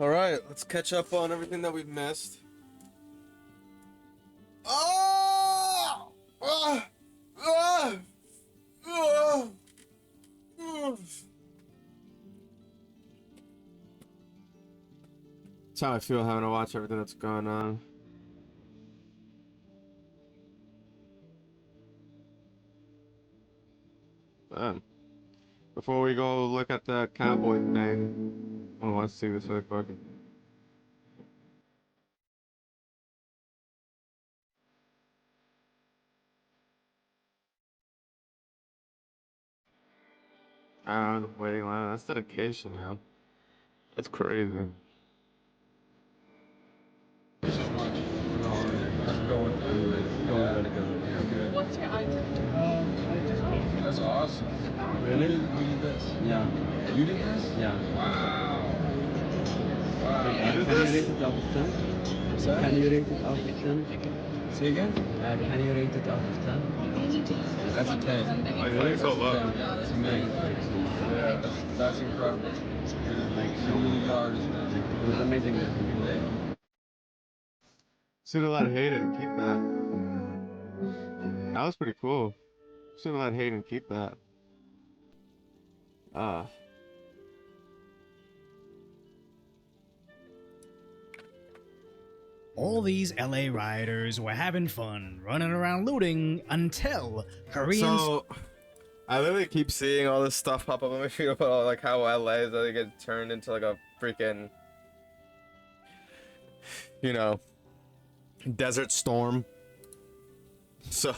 All right, let's catch up on everything that we've missed. Oh! That's how I feel having to watch everything that's going on. Before we go look at the cowboy thing, I want to see this really quick. Waiting line. That's dedication, man. That's crazy. So much. I'm going through it. Going good. What's your item? I just came. That's awesome. Really? You did this? Yeah. You did this? Yeah. Wow. Wow. Can you rate it out of 10? Sorry? Can you rate it out of 10? Say again? Can you rate it out of 10? That's a 10. Really? So low. That's amazing. Yeah, that's incredible. Like So many cars, man. It was amazing. Should've let Hayden keep that. That was pretty cool. Should've let Hayden keep that. All these LA rioters were having fun, running around looting until Koreans. So, I literally keep seeing all this stuff pop up on my feed about like how LA is gonna get turned into like a freaking, you know, desert storm. So,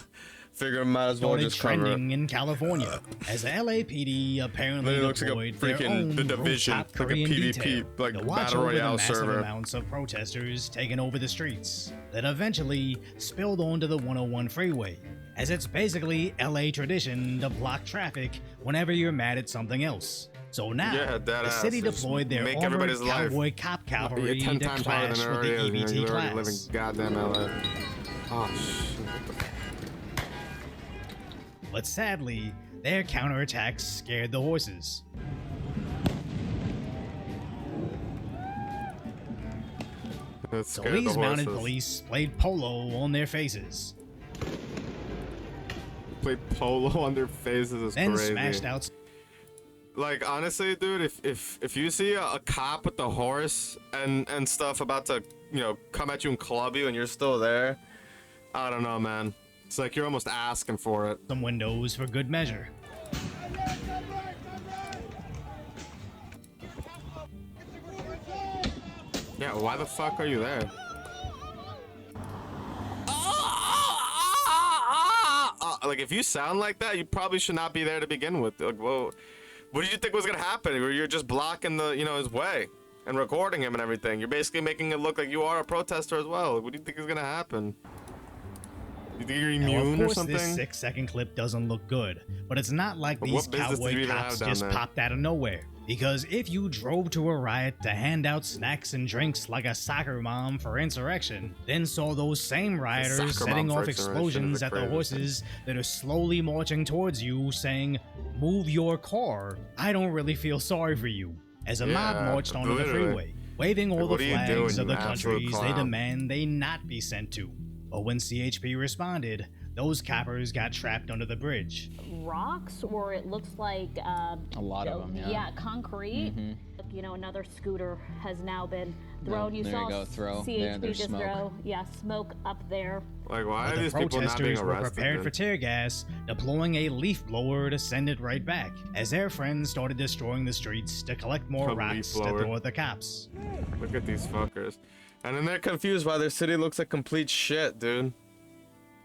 figure might as well started just cover it. trending in California as LAPD apparently Literally looks like a deployed their freaking own The Division, rooftop like a Korean PvP, detail like to watch battle over the royale massive server. amounts of protesters taking over the streets that eventually spilled onto the 101 freeway, as it's basically LA tradition to block traffic whenever you're mad at something else. So now, Yeah, the deadass. city Just deployed their make armored everybody's life cowboy cop cavalry 10 to times harder clash than it with already the is. You know, EBT you're already living class. goddamn LA. Oh shit. But sadly, their counterattacks scared the horses. That So scared the these mounted horses. police played polo on their faces, Played polo on their faces is then crazy. smashed out. Like honestly, dude, if you see a cop with the horse and stuff about to, you know, come at you and club you and you're still there, I don't know, man. It's like you're almost asking for it. Some windows for good measure. Yeah, why the fuck are you there? Like if you sound like that, you probably should not be there to begin with. Like, whoa, what did you think was gonna happen? Or you're just blocking the, you know, his way and recording him and everything. You're basically making it look like you are a protester as well. What do you think is gonna happen? You think you're Now, immune of or course, something? this 6-second clip doesn't look good, but it's not like But these what business do cowboy you even cops have down just there? popped out of nowhere. Because if you drove to a riot to hand out snacks and drinks like a soccer mom for insurrection, then saw those same rioters Soccer setting mom for off insurrection explosions is a at the crazy horses that are slowly marching towards you saying, "Move your car, I don't really feel sorry for you," as a mob Yeah, marched onto the literally. freeway, waving all Like, what the are you flags doing, of you the absolute countries they clown? demand they not be sent to. But when CHP responded, those coppers got trapped under the bridge. Rocks, or it looks like A lot of them, yeah. Yeah, concrete. You know, another scooter has now been thrown. No, you there saw you go, throw. CHP There, there's just smoke. throw, smoke up there. Like, why But are the these people not being protesters were arrested? prepared man? for tear gas, deploying a leaf blower to send it right back, as their friends started destroying the streets to collect more A rocks leaf to blower. throw at the cops. Look at these fuckers. And then they're confused why their city looks like complete shit, dude.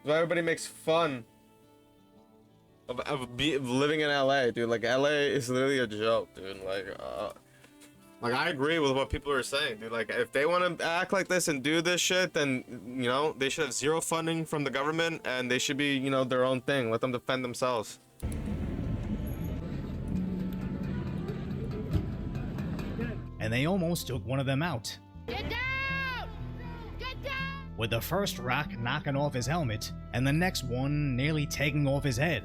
Why everybody makes fun of living in LA, dude. Like, LA is literally a joke, dude. Like, I agree with what people are saying, dude. Like, if they want to act like this and do this shit, then, you know, they should have zero funding from the government and they should be, you know, their own thing. Let them defend themselves. And they almost took one of them out, Get down! Get down! with the first rock knocking off his helmet and the next one nearly taking off his head.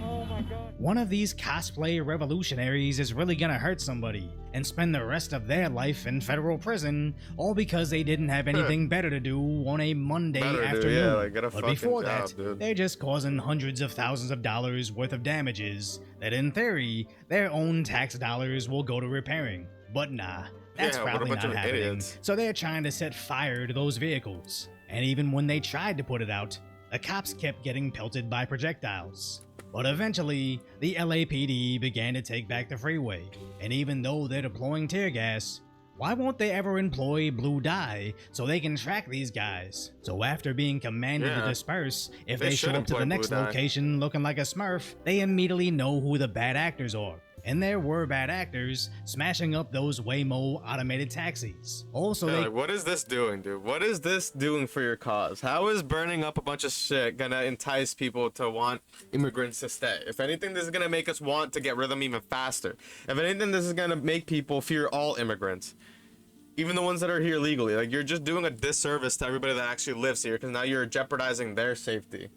Oh my One of these cosplay revolutionaries is really gonna hurt somebody and spend the rest of their life in federal prison, all because they didn't have anything better to do on a Monday afternoon. Yeah, like, get a But fucking before job, that, dude. they're just causing hundreds of thousands of dollars worth of damages that in theory, their own tax dollars will go to repairing. But nah, that's Yeah, what a probably bunch not of happening. idiots. So they're trying to set fire to those vehicles. And even when they tried to put it out, the cops kept getting pelted by projectiles. But eventually, the LAPD began to take back the freeway, and even though they're deploying tear gas, why won't they ever employ blue dye so they can track these guys? So after being commanded to Yeah. disperse, if They they show should up to the employ next blue dye. location looking like a smurf, they immediately know who the bad actors are. And there were bad actors smashing up those Waymo automated taxis. Also, Yeah, they like, what is this doing, dude? What is this doing for your cause? How is burning up a bunch of shit gonna entice people to want immigrants to stay? If anything, this is gonna make us want to get rid of them even faster. If anything, this is gonna make people fear all immigrants, even the ones that are here legally. Like, you're just doing a disservice to everybody that actually lives here, because now you're jeopardizing their safety.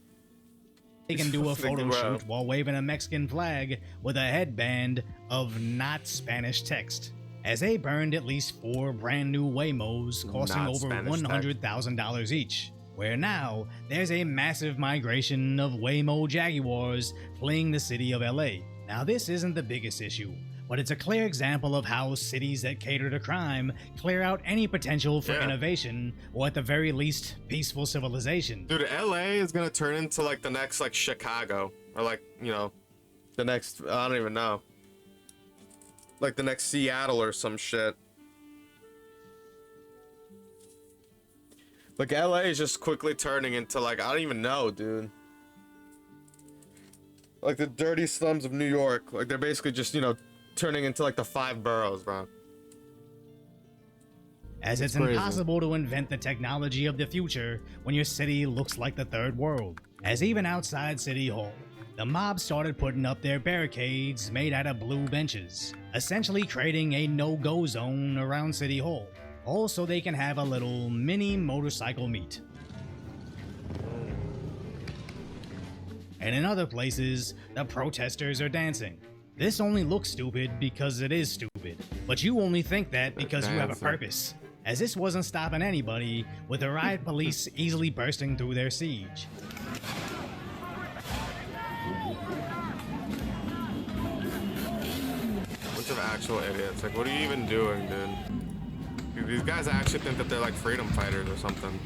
can do a photo Bro. shoot while waving a Mexican flag with a headband of not Spanish text. As they burned at least 4 brand new Waymos costing Not over Spanish text. $100,000 each. Where now, there's a massive migration of Waymo Jaguars fleeing the city of LA. Now this isn't the biggest issue, but it's a clear example of how cities that cater to crime clear out any potential for Yeah. innovation, or at the very least, peaceful civilization. Dude, LA is gonna turn into like the next like Chicago, or like, you know, the next, I don't even know, like the next Seattle or some shit. Like LA is just quickly turning into like, I don't even know, dude. Like the dirty slums of New York. Like they're basically just, you know, turning into like the 5 boroughs, bro. As it's crazy. impossible to invent the technology of the future when your city looks like the third world. As even outside City Hall, the mob started putting up their barricades made out of blue benches, essentially creating a no-go zone around City Hall. Also, they can have a little mini motorcycle meet. And in other places, the protesters are dancing. This only looks stupid because it is stupid, but you only think that because you have a dancing. purpose, as this wasn't stopping anybody, with the riot police easily bursting through their siege. Bunch of actual idiots. Like, what are you even doing, dude? These guys actually think that they're like freedom fighters or something.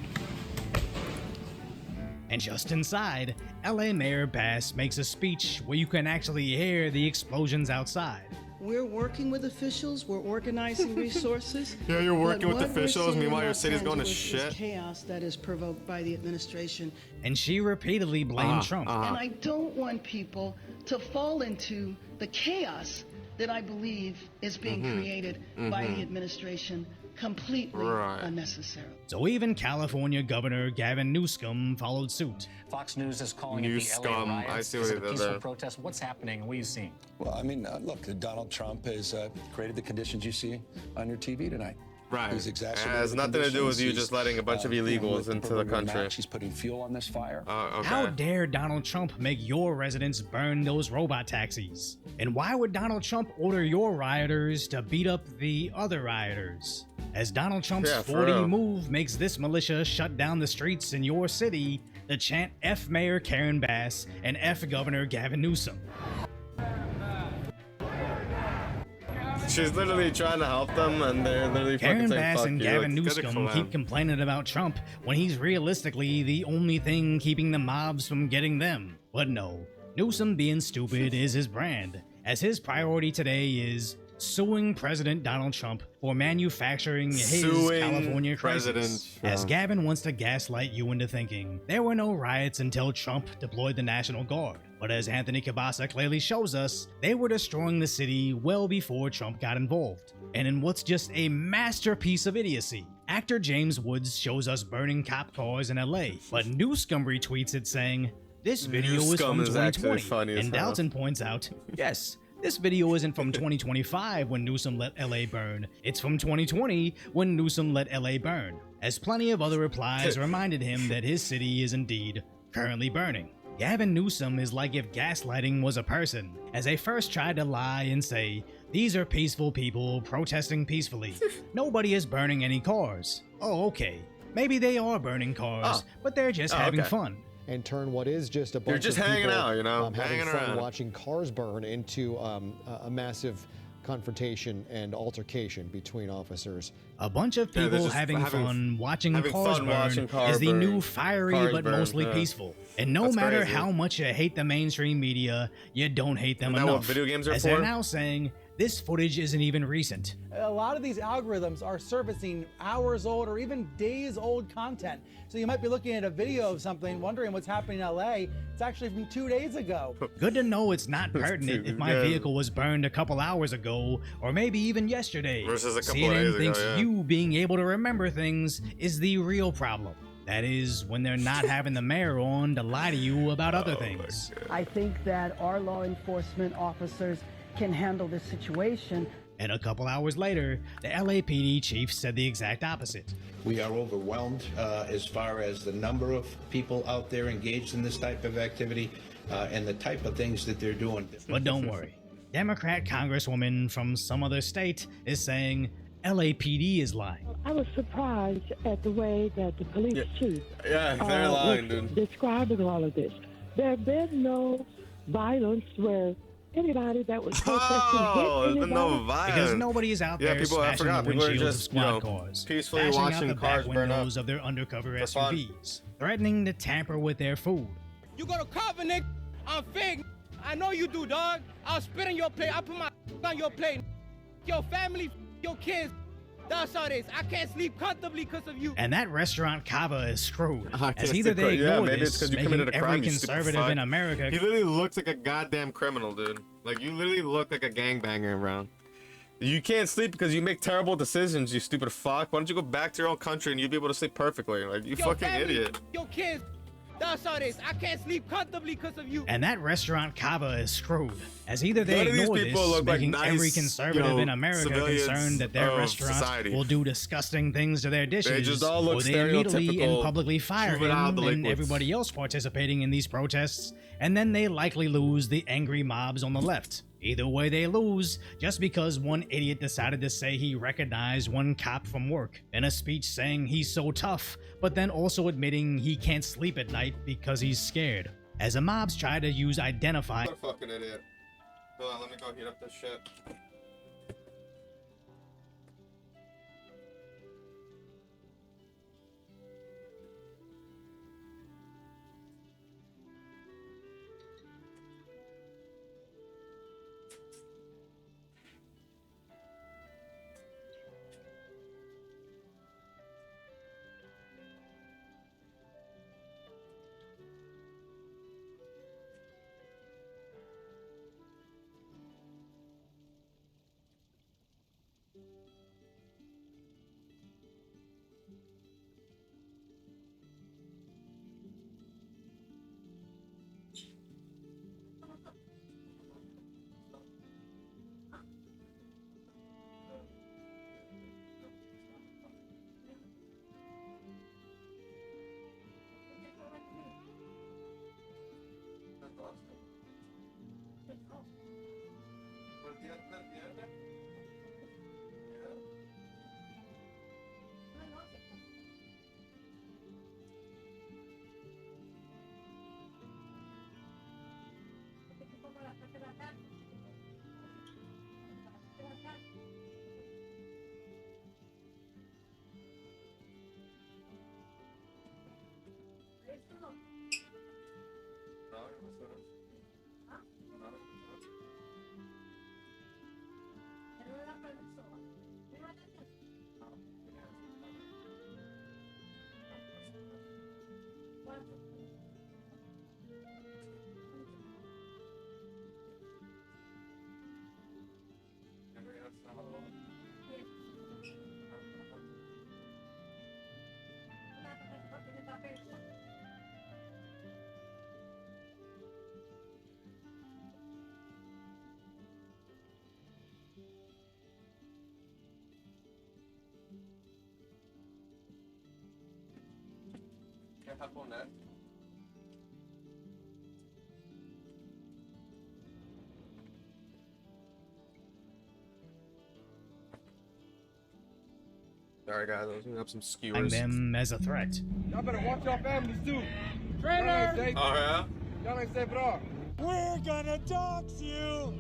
And just inside, LA Mayor Bass makes a speech where you can actually hear the explosions outside. We're working with officials, we're organizing resources. Yeah, you're working but with what we're officials, seeing in meanwhile your Los city's going to Angeles is shit. chaos that is provoked by the administration. And she repeatedly blamed Trump. And I don't want people to fall into the chaos that I believe is being created by the administration, completely Right. unnecessarily. So even California Governor Gavin Newsom followed suit. Fox News is calling it the Newscum. LA riots. I see Is what it he a did peaceful there. protest? What's happening? What are you seeing? Well, I mean, look, Donald Trump has created the conditions you see on your TV tonight. Right. He's It exacerbating has the nothing to do with conditions. you He's, just letting a bunch of you know, illegals with the into the proverbial country. match, he's putting fuel on this fire. Okay. How dare Donald Trump make your residents burn those robot taxis? And why would Donald Trump order your rioters to beat up the other rioters? As Donald Trump's Yeah, for 40 real. move makes this militia shut down the streets in your city to chant F Mayor Karen Bass and F Governor Gavin Newsom. She's literally trying to help them, and they're literally fucking Karen saying Bass fuck and you. Gavin Like, get a Newsom collab. keep complaining about Trump when he's realistically the only thing keeping the mobs from getting them. But no, Newsom being stupid is his brand, as his priority today is suing President Donald Trump for manufacturing his Suing California President crisis. As Trump. Gavin wants to gaslight you into thinking there were no riots until Trump deployed the National Guard. But as Anthony Cabasa clearly shows us, they were destroying the city well before Trump got involved. And in what's just a masterpiece of idiocy, actor James Woods shows us burning cop cars in LA, but Newscum retweets it saying, "This video is Newscum from is actually 2020." funny as And hell. Dalton points out, yes, this video isn't from 2025 when Newsom let LA burn. It's from 2020 when Newsom let LA burn. As plenty of other replies reminded him that his city is indeed currently burning. Gavin Newsom is like if gaslighting was a person, as they first tried to lie and say, these are peaceful people protesting peacefully. Nobody is burning any cars. Oh, okay. Maybe they are burning cars, but they're just having fun. And turn what is just a bunch You're just of hanging people, out, you know, having hanging fun around. watching cars burn into a massive confrontation and altercation between officers. A bunch of Yeah, they're people just having fun watching cars fun burn watching cars is the burn. new fiery Cars but burn, mostly yeah. peaceful. And no That's matter crazy. how much you hate the mainstream media, you don't hate them Isn't that what enough. video games are as for? they're now saying, this footage isn't even recent. A lot of these algorithms are surfacing hours old or even days old content. So you might be looking at a video of something, wondering what's happening in LA. It's actually from 2 days ago. Good to know it's not pertinent if my Yeah. vehicle was burned a couple hours ago, or maybe even yesterday. Versus a couple CNN of days ago, thinks yeah. you being able to remember things is the real problem. That is, when they're not having the mayor on to lie to you about other things. I think that our law enforcement officers can handle this situation. And a couple hours later, the LAPD chief said the exact opposite. We are overwhelmed as far as the number of people out there engaged in this type of activity and the type of things that they're doing. But don't worry. Democrat congresswoman from some other state is saying LAPD is lying. I was surprised at the way that the police chief Yeah, they're lying, was dude. describing all of this. There have been no violence where anybody that was protesting Oh, hit there's been no anybody. violence. Because nobody is out Yeah, there people, I smashing forgot. the People are windshields just, of squad you know, cars, peacefully bashing out watching the cars back burn up. windows of their undercover For fun. SUVs, threatening to tamper with their food. You go to cover, nigga. I'm fake. I know you do, dog. I'll spit on your plate. I'll put my on your plate. Your family, your kids. That's how it is. I can't sleep comfortably because of you. And that restaurant Kava is screwed, I as can't either stick they with- yeah, ignore maybe it's this, 'cause you making committed a crime, every you stupid conservative fuck. in America. He literally looks like a goddamn criminal, dude. Like, you literally look like a gangbanger around. You can't sleep because you make terrible decisions, you stupid fuck. Why don't you go back to your own country and you'll be able to sleep perfectly? Like, you Your fucking family, idiot. Your kids. That's how it is. I can't sleep comfortably because of you. And that restaurant Kava is screwed, as either they None of these ignore people this, look like making nice, every conservative you know, in America civilians concerned that their of restaurant society. will do disgusting things to their dishes, just all look or they immediately and stereotypical publicly fire juvenile him and delinquents. everybody else participating in these protests, and then they likely lose the angry mobs on the left. Either way they lose, just because one idiot decided to say he recognized one cop from work in a speech saying he's so tough, but then also admitting he can't sleep at night because he's scared. As the mobs try to use identify... What a fucking idiot. Hold on, let me go heat up this shit. Can I hop on that? Sorry guys, I was gonna have some skewers. them as a threat. Y'all better watch your families too. Trainer! Oh yeah? Y'all ain't safe at all. We're gonna dox you!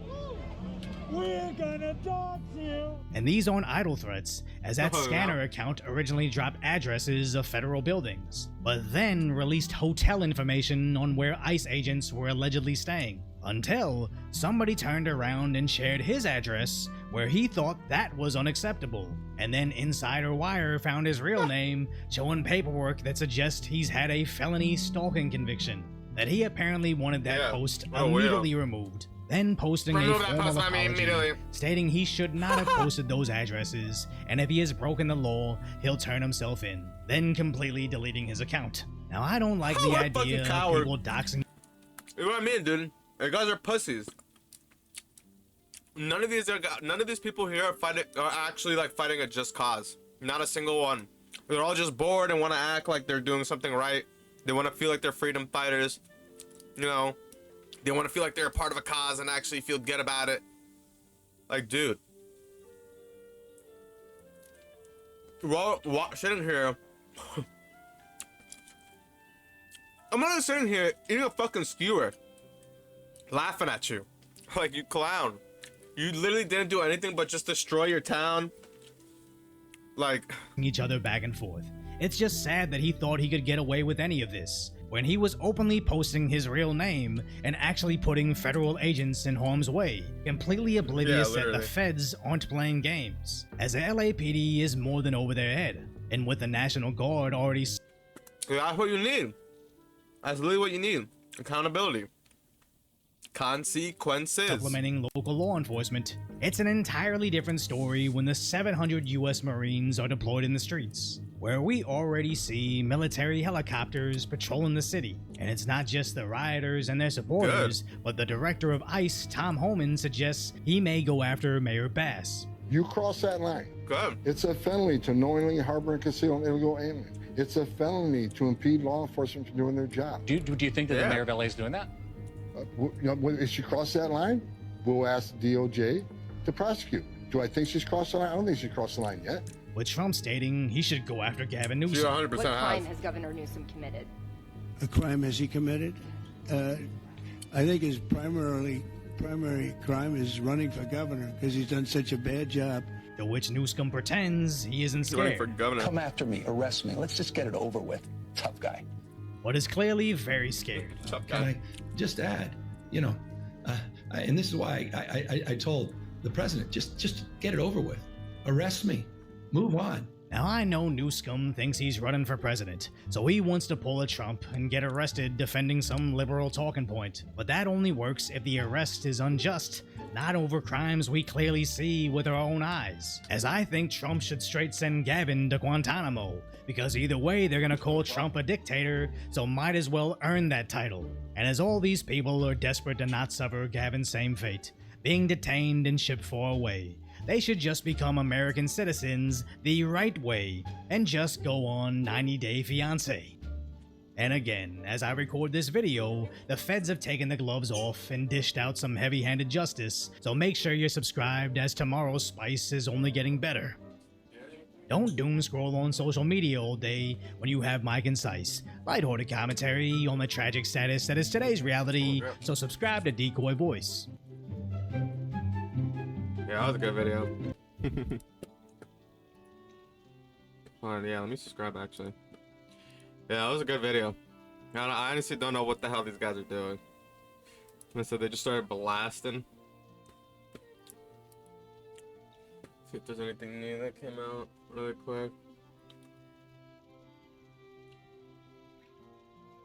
We're gonna dox you! And these aren't idle threats, as that Oh, yeah. scanner account originally dropped addresses of federal buildings, but then released hotel information on where ICE agents were allegedly staying. Until somebody turned around and shared his address where he thought that was unacceptable. And then Insider Wire found his real name, showing paperwork that suggests he's had a felony stalking conviction, that he apparently wanted that post immediately removed. Then posting Remove a that formal post, I mean, apology, immediately. stating he should not have posted those addresses, and if he has broken the law, he'll turn himself in, then completely deleting his account. Now, I don't like the What a idea fucking of coward. people doxing. You know what I mean, dude? You guys are pussies. None of these people here are actually like fighting a just cause. Not a single one. They're all just bored and want to act like they're doing something right. They want to feel like they're freedom fighters. You know, they want to feel like they're a part of a cause and actually feel good about it. Like, dude. Well, sitting here. I'm not sitting here eating a fucking skewer. Laughing at you. Like, you clown. You literally didn't do anything but just destroy your town. Like, each other back and forth. It's just sad that he thought he could get away with any of this, when he was openly posting his real name and actually putting federal agents in harm's way, completely oblivious that the literally. feds aren't playing games, as the LAPD is more than over their head, and with the National Guard already that's what you need. That's literally what you need. Accountability. Consequences. supplementing local law enforcement. It's an entirely different story when the 700 US Marines are deployed in the streets, where we already see military helicopters patrolling the city. And it's not just the rioters and their supporters, but the director of ICE, Tom Homan, suggests he may go after Mayor Bass. You cross that line. Good. It's a felony to knowingly harbor and conceal an illegal alien. It's a felony to impede law enforcement from doing their job. Do you think that the mayor of LA is doing that? If she crossed that line, we'll ask DOJ to prosecute. Do I think she's crossed the line? I don't think she's crossed the line yet. With Trump stating he should go after Gavin Newsom. She 100% What crime has Governor Newsom committed? A crime has he committed? I think his primary crime is running for governor because he's done such a bad job. To which Newsom pretends he isn't scared. For governor. Come after me, arrest me. Let's just get it over with. Tough guy. But is clearly very scared. Tough Can I just add, and this is why I told the president, just get it over with. Arrest me. Move on. Now I know Newsom thinks he's running for president, so he wants to pull a Trump and get arrested defending some liberal talking point. But that only works if the arrest is unjust, not over crimes we clearly see with our own eyes. As I think Trump should straight send Gavin to Guantanamo, because either way they're gonna call Trump a dictator, so might as well earn that title. And as all these people are desperate to not suffer Gavin's same fate, being detained and shipped far away, they should just become American citizens the right way and just go on 90 Day Fiancé. And again, as I record this video, the feds have taken the gloves off and dished out some heavy-handed justice, so make sure you're subscribed as tomorrow's spice is only getting better. Don't doom scroll on social media all day when you have my concise, lighthearted commentary on the tragic status that is today's reality, so subscribe to Decoy Voice. Yeah, that was a good video. Hold on, yeah, let me subscribe actually. Yeah, that was a good video. I honestly don't know what the hell these guys are doing. And so they just started blasting. See if there's anything new that came out really quick.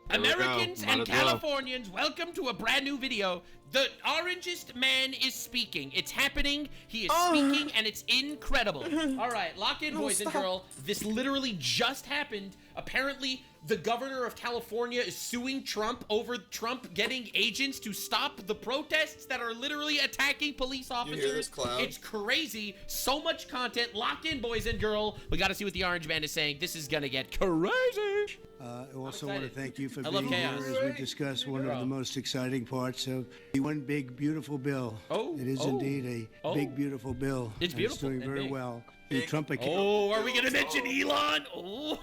Americans and Californians, welcome to a brand new video. The orangest man is speaking. It's happening. He is speaking, and it's incredible. All right, lock in, boys and girls. This literally just happened. Apparently, the governor of California is suing Trump over Trump getting agents to stop the protests that are literally attacking police officers. You hear this, clown? It's crazy. So much content. Lock in, boys and girls. We got to see what the orange man is saying. This is gonna get crazy. I also want to thank you for I love being here chaos. as we discuss one of the most exciting parts of the One Big Beautiful Bill. It is indeed a big beautiful bill. It's and beautiful It's doing and very big. well. The Trump account. Oh, are we gonna mention Elon? Oh,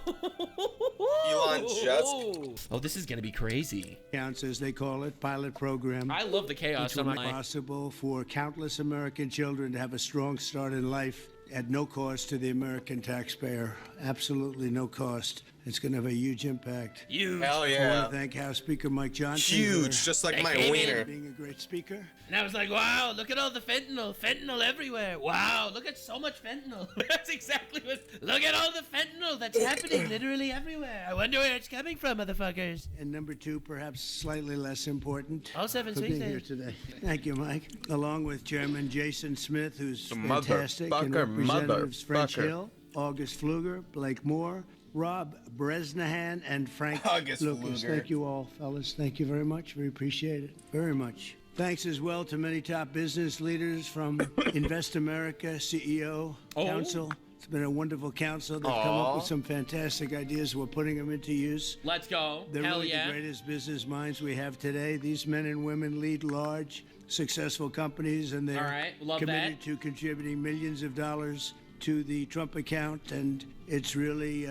Elon just. Oh, this is gonna be crazy. Counts, as they call it, pilot program. I love the chaos. Which will I'm make like, it possible for countless American children to have a strong start in life at no cost to the American taxpayer. Absolutely no cost. It's going to have a huge impact. Huge. Hell I yeah. want to thank House Speaker Mike Johnson. Huge, just like my wiener. Being a great speaker. and I was like, wow, look at all the fentanyl everywhere. Wow, look at so much fentanyl. That's exactly what. Look at all the fentanyl that's happening literally everywhere. I wonder where it's coming from, motherfuckers. And number two, perhaps slightly less important, All seven for being here sweet today. Thank you, Mike. Along with Chairman Jason Smith, who's The fantastic, and motherfucker, Representatives French motherfucker. Hill, August Pfluger, Blake Moore, Rob Bresnahan, and Frank August Lucas. Pfluger. Thank you all, fellas. Thank you very much. We appreciate it very much. Thanks as well to many top business leaders from Invest America, CEO, Council. It's been a wonderful council. They've come up with some fantastic ideas. We're putting them into use. Let's go. They're Hell really yeah. the greatest business minds we have today. These men and women lead large, successful companies, and they're All right, love committed that. to contributing millions of dollars to the Trump account. And it's really,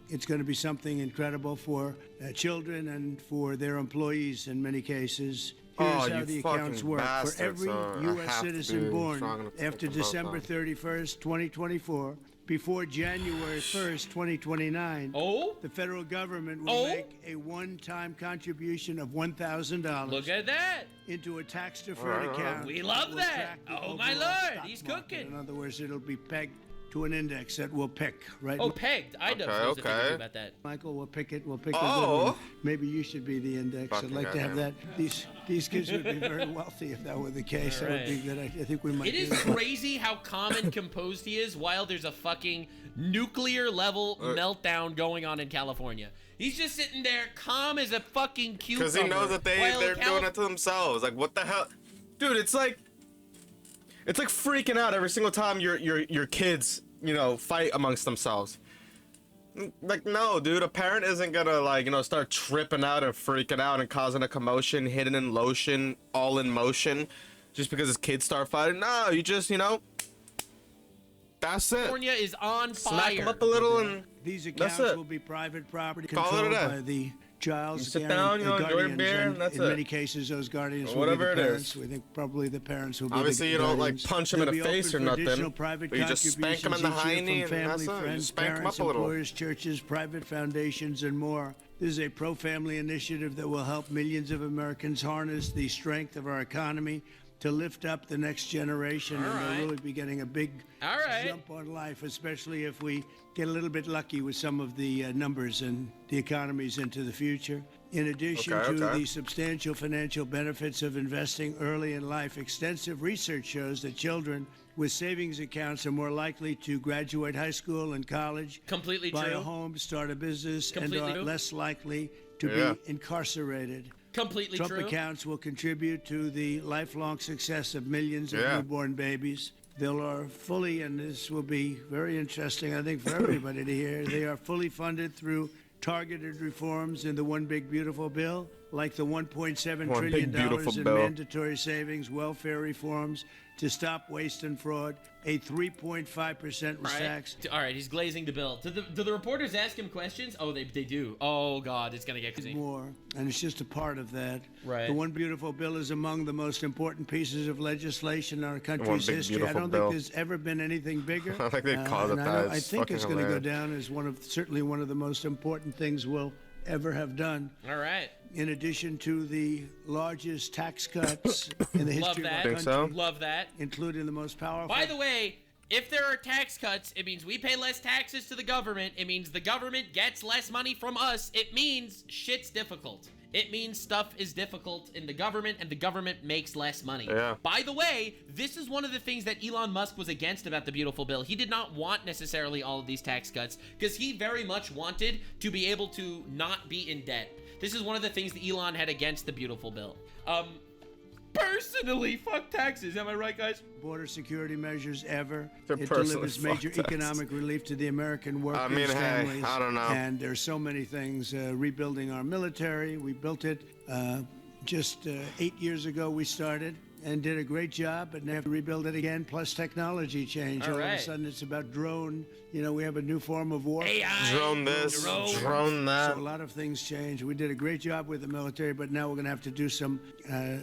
it's going to be something incredible for children and for their employees in many cases. Here's Oh, how you the accounts fucking work. For bastards. every I U.S. have to citizen be born strong enough to after fucking vote December on. 31st, 2024, before January 1st, 2029, the federal government will make a one-time contribution of $1,000. Look at that. Into a tax-deferred account. We love will that. track the Oh my overall lord, stock he's market. cooking. In other words, it'll be pegged to an index that we'll pick, right? Oh, pegged. I don't know about that. Michael, we'll pick it. We'll pick a Oh. good one. Maybe you should be the index. Fucking I'd like to have that. goddamn. These kids would be very wealthy if that were the case. That would be good. I think we might. It is do that. crazy how calm and composed he is while there's a fucking nuclear level meltdown going on in California. He's just sitting there calm as a fucking cucumber. Because he knows that while they're doing it to themselves. Like, what the hell? Dude, it's like freaking out every single time your kids, fight amongst themselves. Like, no, dude, a parent isn't gonna, like, start tripping out and freaking out and causing a commotion, hidden in lotion, all in motion, just because his kids start fighting. No, you just, that's it. California is on fire. Smack them up a little and These that's accounts it. will be private property Call it a controlled day. by the Giles You sit down, enjoy your guardians, beer, and and that's in it. many cases, those guardians Or will be whatever the it parents. is. We think probably the parents will be Obviously, the you don't, like, guardians. punch 'em in They'll the be face open or for nothing, additional private but you just spank 'em in the contributions each year hiney from and family, that's it. You friends, spank 'em parents, up a little. employers, churches, private foundations, and more. This is a pro-family initiative that will help millions of Americans harness the strength of our economy to lift up the next generation, and they'll really be getting a big jump on life, especially if we get a little bit lucky with some of the numbers and the economies into the future. In addition to the substantial financial benefits of investing early in life, extensive research shows that children with savings accounts are more likely to graduate high school and college, Completely buy true. a home, start a business, Completely and are true. less likely to Yeah. be incarcerated. Completely Trump true. accounts will contribute to the lifelong success of millions of Yeah. newborn babies. They are fully, and this will be very interesting, I think, for everybody to hear, they are fully funded through targeted reforms in the One Big Beautiful Bill, like the $1.7 One trillion Big Beautiful in Bill. mandatory savings, welfare reforms to stop waste and fraud, a 3.5% tax. All right, he's glazing the bill. Do the reporters ask him questions? Oh, they do. Oh, God, it's going to get crazy. More, and it's just a part of that. Right. The One Beautiful Bill is among the most important pieces of legislation in our country's Big history. I Beautiful don't Bill. think there's ever been anything bigger. I think they called it and that. I It's think fucking it's going to go hilarious. down as certainly one of the most important things we'll ever have done. All right. In addition to the largest tax cuts in the Love history of our that. country, Love that. including the most powerful. By the way, if there are tax cuts, it means we pay less taxes to the government. It means the government gets less money from us. It means shit's difficult. It means stuff is difficult in the government and the government makes less money. Yeah. By the way, this is one of the things that Elon Musk was against about the beautiful bill. He did not want necessarily all of these tax cuts because he very much wanted to be able to not be in debt. This is one of the things that Elon had against the beautiful bill. personally fuck taxes. Am I right, guys? Border security measures ever. To It personally delivers fuck major taxes. economic relief to the American workers, I mean, hey, families. I don't know. And there's so many things. Rebuilding our military. We built it just 8 years ago. We started and did a great job, but now have to rebuild it again. Plus technology change. All All of right. a sudden, it's about drone. You know, we have a new form of war. AI. Drone this, drone that. So a lot of things change. We did a great job with the military, but now we're going to have to do some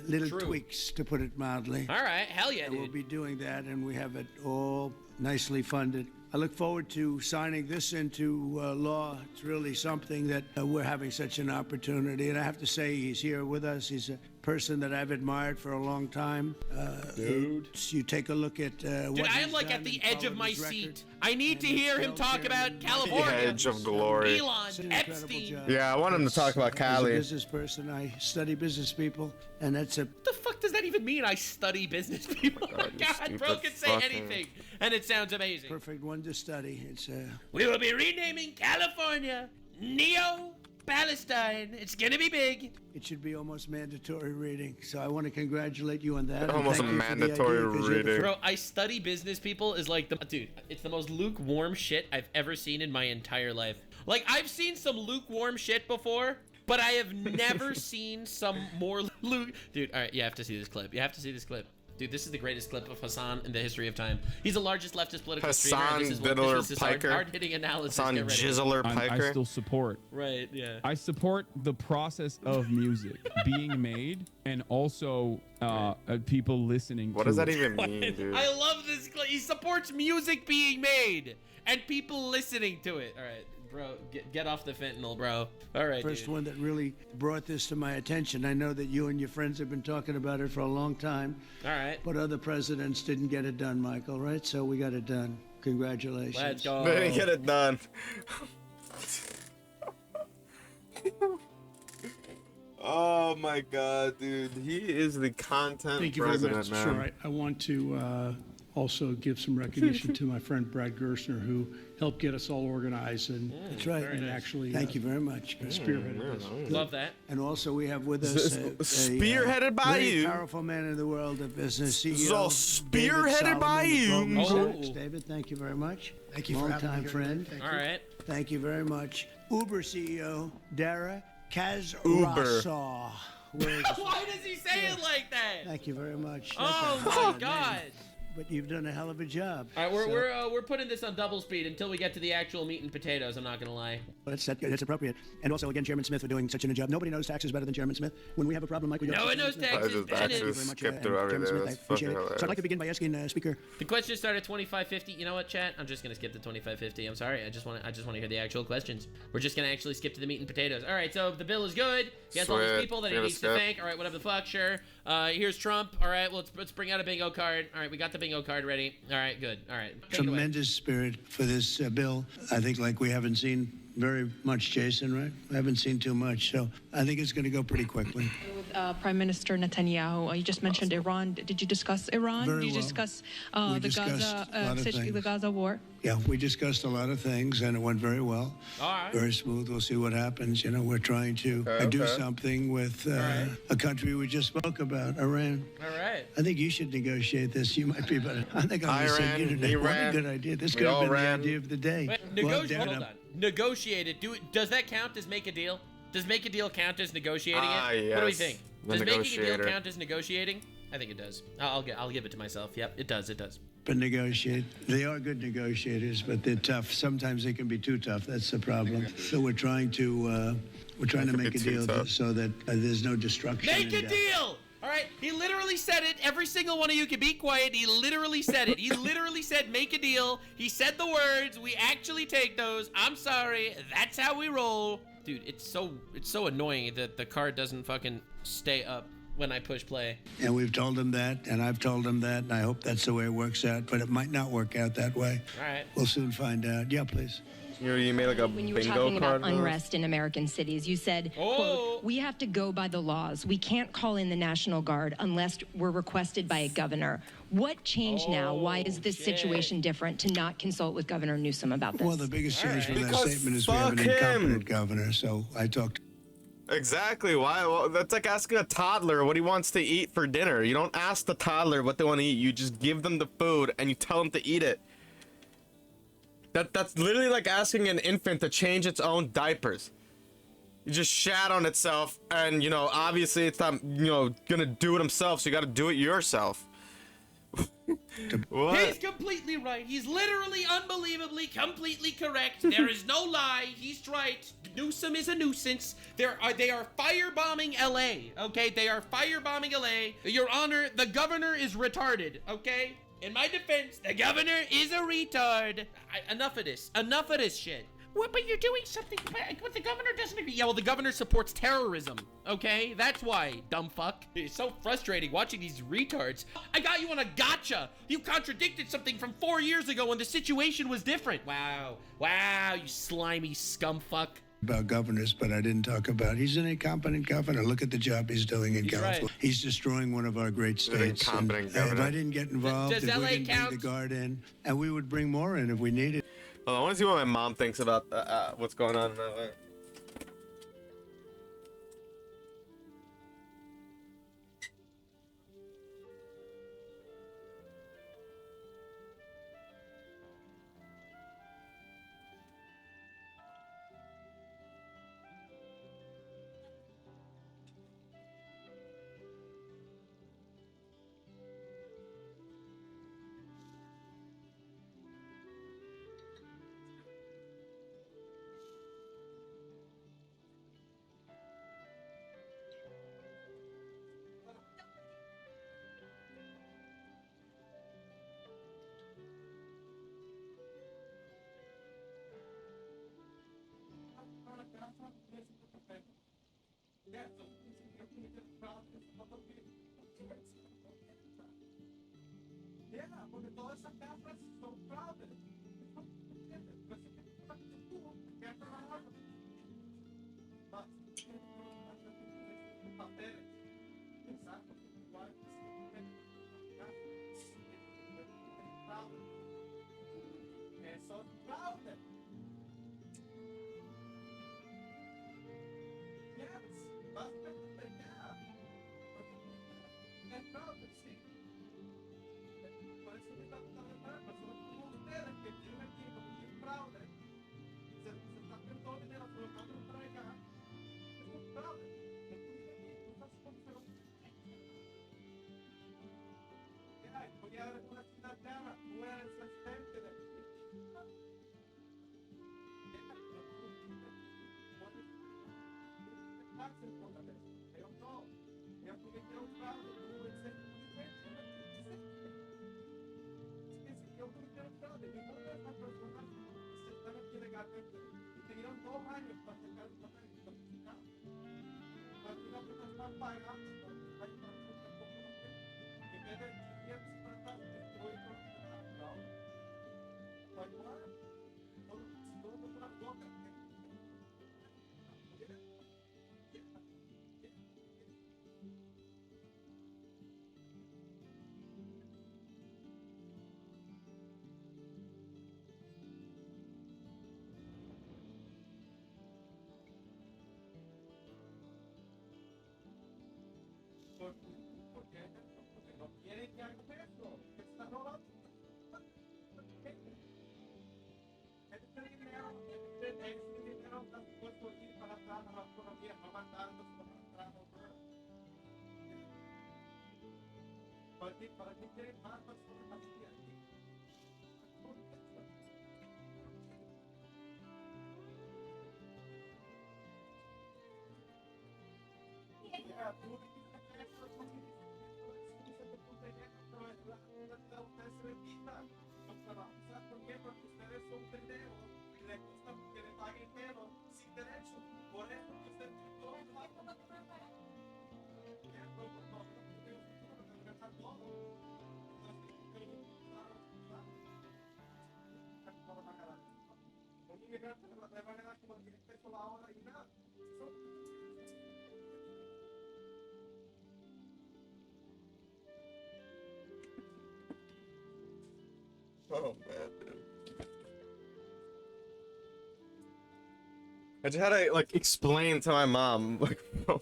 little True. tweaks, to put it mildly. All right, hell yeah, And we'll dude. be doing that, and we have it all nicely funded. I look forward to signing this into law. It's really something that we're having such an opportunity. And I have to say, he's here with us. He's a person that I've admired for a long time. Dude. You take a look at Dude, what I he's am like done at the and edge of followed my his record. seat. I need to hear him talk about California. Edge of glory. Elon, Epstein. Yeah, I want him to talk about As a Cali. business person, I study business people, and that's a What the fuck does that even mean? I study business people. Oh my God, bro can say anything, and it sounds amazing. perfect one to study. It's We will be renaming California Neo-Palestine. It's gonna be big. It should be almost mandatory reading. So I want to congratulate you on that. and Almost thank a you for the mandatory idea, 'cause you're the reading. Bro, I study business people is like the dude. It's the most lukewarm shit I've ever seen in my entire life. Like I've seen some lukewarm shit before, but I have never seen some more Dude, all right, you have to see this clip. You have to see this clip. Dude, this is the greatest clip of Hassan in the history of time. He's the largest leftist political streamer. Hassan And this is Diddler this is Piker. hard-hitting analysis. Hassan Get ready. Jizzler I Piker. still support. Right, yeah. I support the process of music being made and also people listening What to does that it. even mean, dude? I love this clip. He supports music being made and people listening to it. All right, bro, get off the fentanyl, bro. All right, first dude. one that really brought this to my attention. I know that you and your friends have been talking about it for a long time. All right. But other presidents didn't get it done, Michael, right? So we got it done. Congratulations. Let's go. They didn't get it done. Oh my god, dude. He is the content Thank you very president, much. man. Sure. I want to also give some recognition to my friend Brad Gerstner, who helped get us all organized and, That's right. and actually Thank you very much. spearheaded this. Love that. And also we have with us Spearheaded by very you. powerful man in the world of business, CEO. So spearheaded by you. Oh. David, thank you very much. Thank you for having Long-time me here. friend. Thank All right. Thank you very much. Uber CEO, Dara Khosrowshahi. Why does he say it like that? Thank you very much. Oh That's a my hard God. name, but you've done a hell of a job. All right, So- we're putting this on double speed until we get to the actual meat and potatoes. I'm not gonna lie. That's appropriate. And also, again, Chairman Smith for doing such a good job. Nobody knows taxes better than Chairman Smith. When we have a problem like we do. No one knows taxes I just better. actually Thank you very much, skipped through Chairman everything. Smith. I That's appreciate fucking it. hilarious. So I'd like to begin by asking Speaker. The question started at 2550. You know what, chat? I'm just gonna skip the 2550. I'm sorry. I just want to hear the actual questions. We're just gonna actually skip to the meat and potatoes. All right. So the bill is good. He has all these Sweet. people that he Gonna needs to skip. thank. All right. Whatever the fuck. Sure. Here's Trump. All right. Well, let's bring out a bingo card. All right. We got the bingo card ready. All right. Good. All right. Take it away. Tremendous spirit for this bill. I think like we haven't seen very much, Jason, right? We haven't seen too much. So I think it's going to go pretty quickly. With Prime Minister Netanyahu, you just mentioned Iran. Did you discuss Iran? Very Did you well. discuss We the discussed a lot of things. the Gaza war? Yeah, we discussed a lot of things, and it went very well. All right. Very smooth. We'll see what happens. You know, we're trying to do something with a country we just spoke about, Iran. All right. I think you should negotiate this. You might be better. I think I'm going to say you today. What a Iran, good idea. This we could have all been ran. the idea of the day. Wait, Well, hold on. Negotiate it. Does that count as make a deal? Does make a deal count as negotiating it? What do we yes. think? The Does making a deal negotiator. count as negotiating? I think it does. I'll give it to myself. Yep, it does. It does. But negotiate. They are good negotiators, but they're tough. Sometimes they can be too tough. That's the problem. So we're trying to make a deal so that there's no destruction. Make a and death. deal! All right, he literally said it. Every single one of you can be quiet. He literally said it. He literally said, make a deal. He said the words. We actually take those. I'm sorry. That's how we roll. Dude, it's so annoying that the card doesn't fucking stay up when I push play. And we've told them that, and I've told them that, and I hope that's the way it works out. But it might not work out that way. All right. We'll soon find out. Yeah, please. You made like a When you were bingo talking about card. unrest in American cities, you said, quote, we have to go by the laws. We can't call in the National Guard unless we're requested by a governor. What changed now? Why is this situation different to not consult with Governor Newsom about this? Well, the biggest change from that Because statement is we have an fuck him. incompetent governor. So I talked. Exactly. Why? Well, that's like asking a toddler what he wants to eat for dinner. You don't ask the toddler what they want to eat. You just give them the food and you tell them to eat it. That's literally like asking an infant to change its own diapers. You just shat on itself, and you know, obviously it's not, you know, gonna do it himself, so you gotta do it yourself. What? He's completely right. He's literally, unbelievably, completely correct. There is no lie. He's right. Newsom is a nuisance. They are firebombing LA. Okay, they are firebombing LA. Your Honor, the governor is retarded. Okay. In my defense, the governor is a retard. Enough of this. Enough of this shit. What? But you're doing something. But the governor doesn't agree. Yeah, well, the governor supports terrorism. Okay, that's why, dumb fuck. It's so frustrating watching these retards. I got you on a gotcha. You contradicted something from 4 years ago when the situation was different. Wow. Wow, you slimy scum fuck. About governors, but I didn't talk about. He's an incompetent governor. Look at the job he's doing in California. Right. He's destroying one of our great states. And, if I didn't get involved, Does if LA we didn't count? bring the guard in, and we would bring more in if we needed. Well, I want to see what my mom thinks about what's going on in LA. Oh man, dude. I just had to like explain to my mom, like, bro.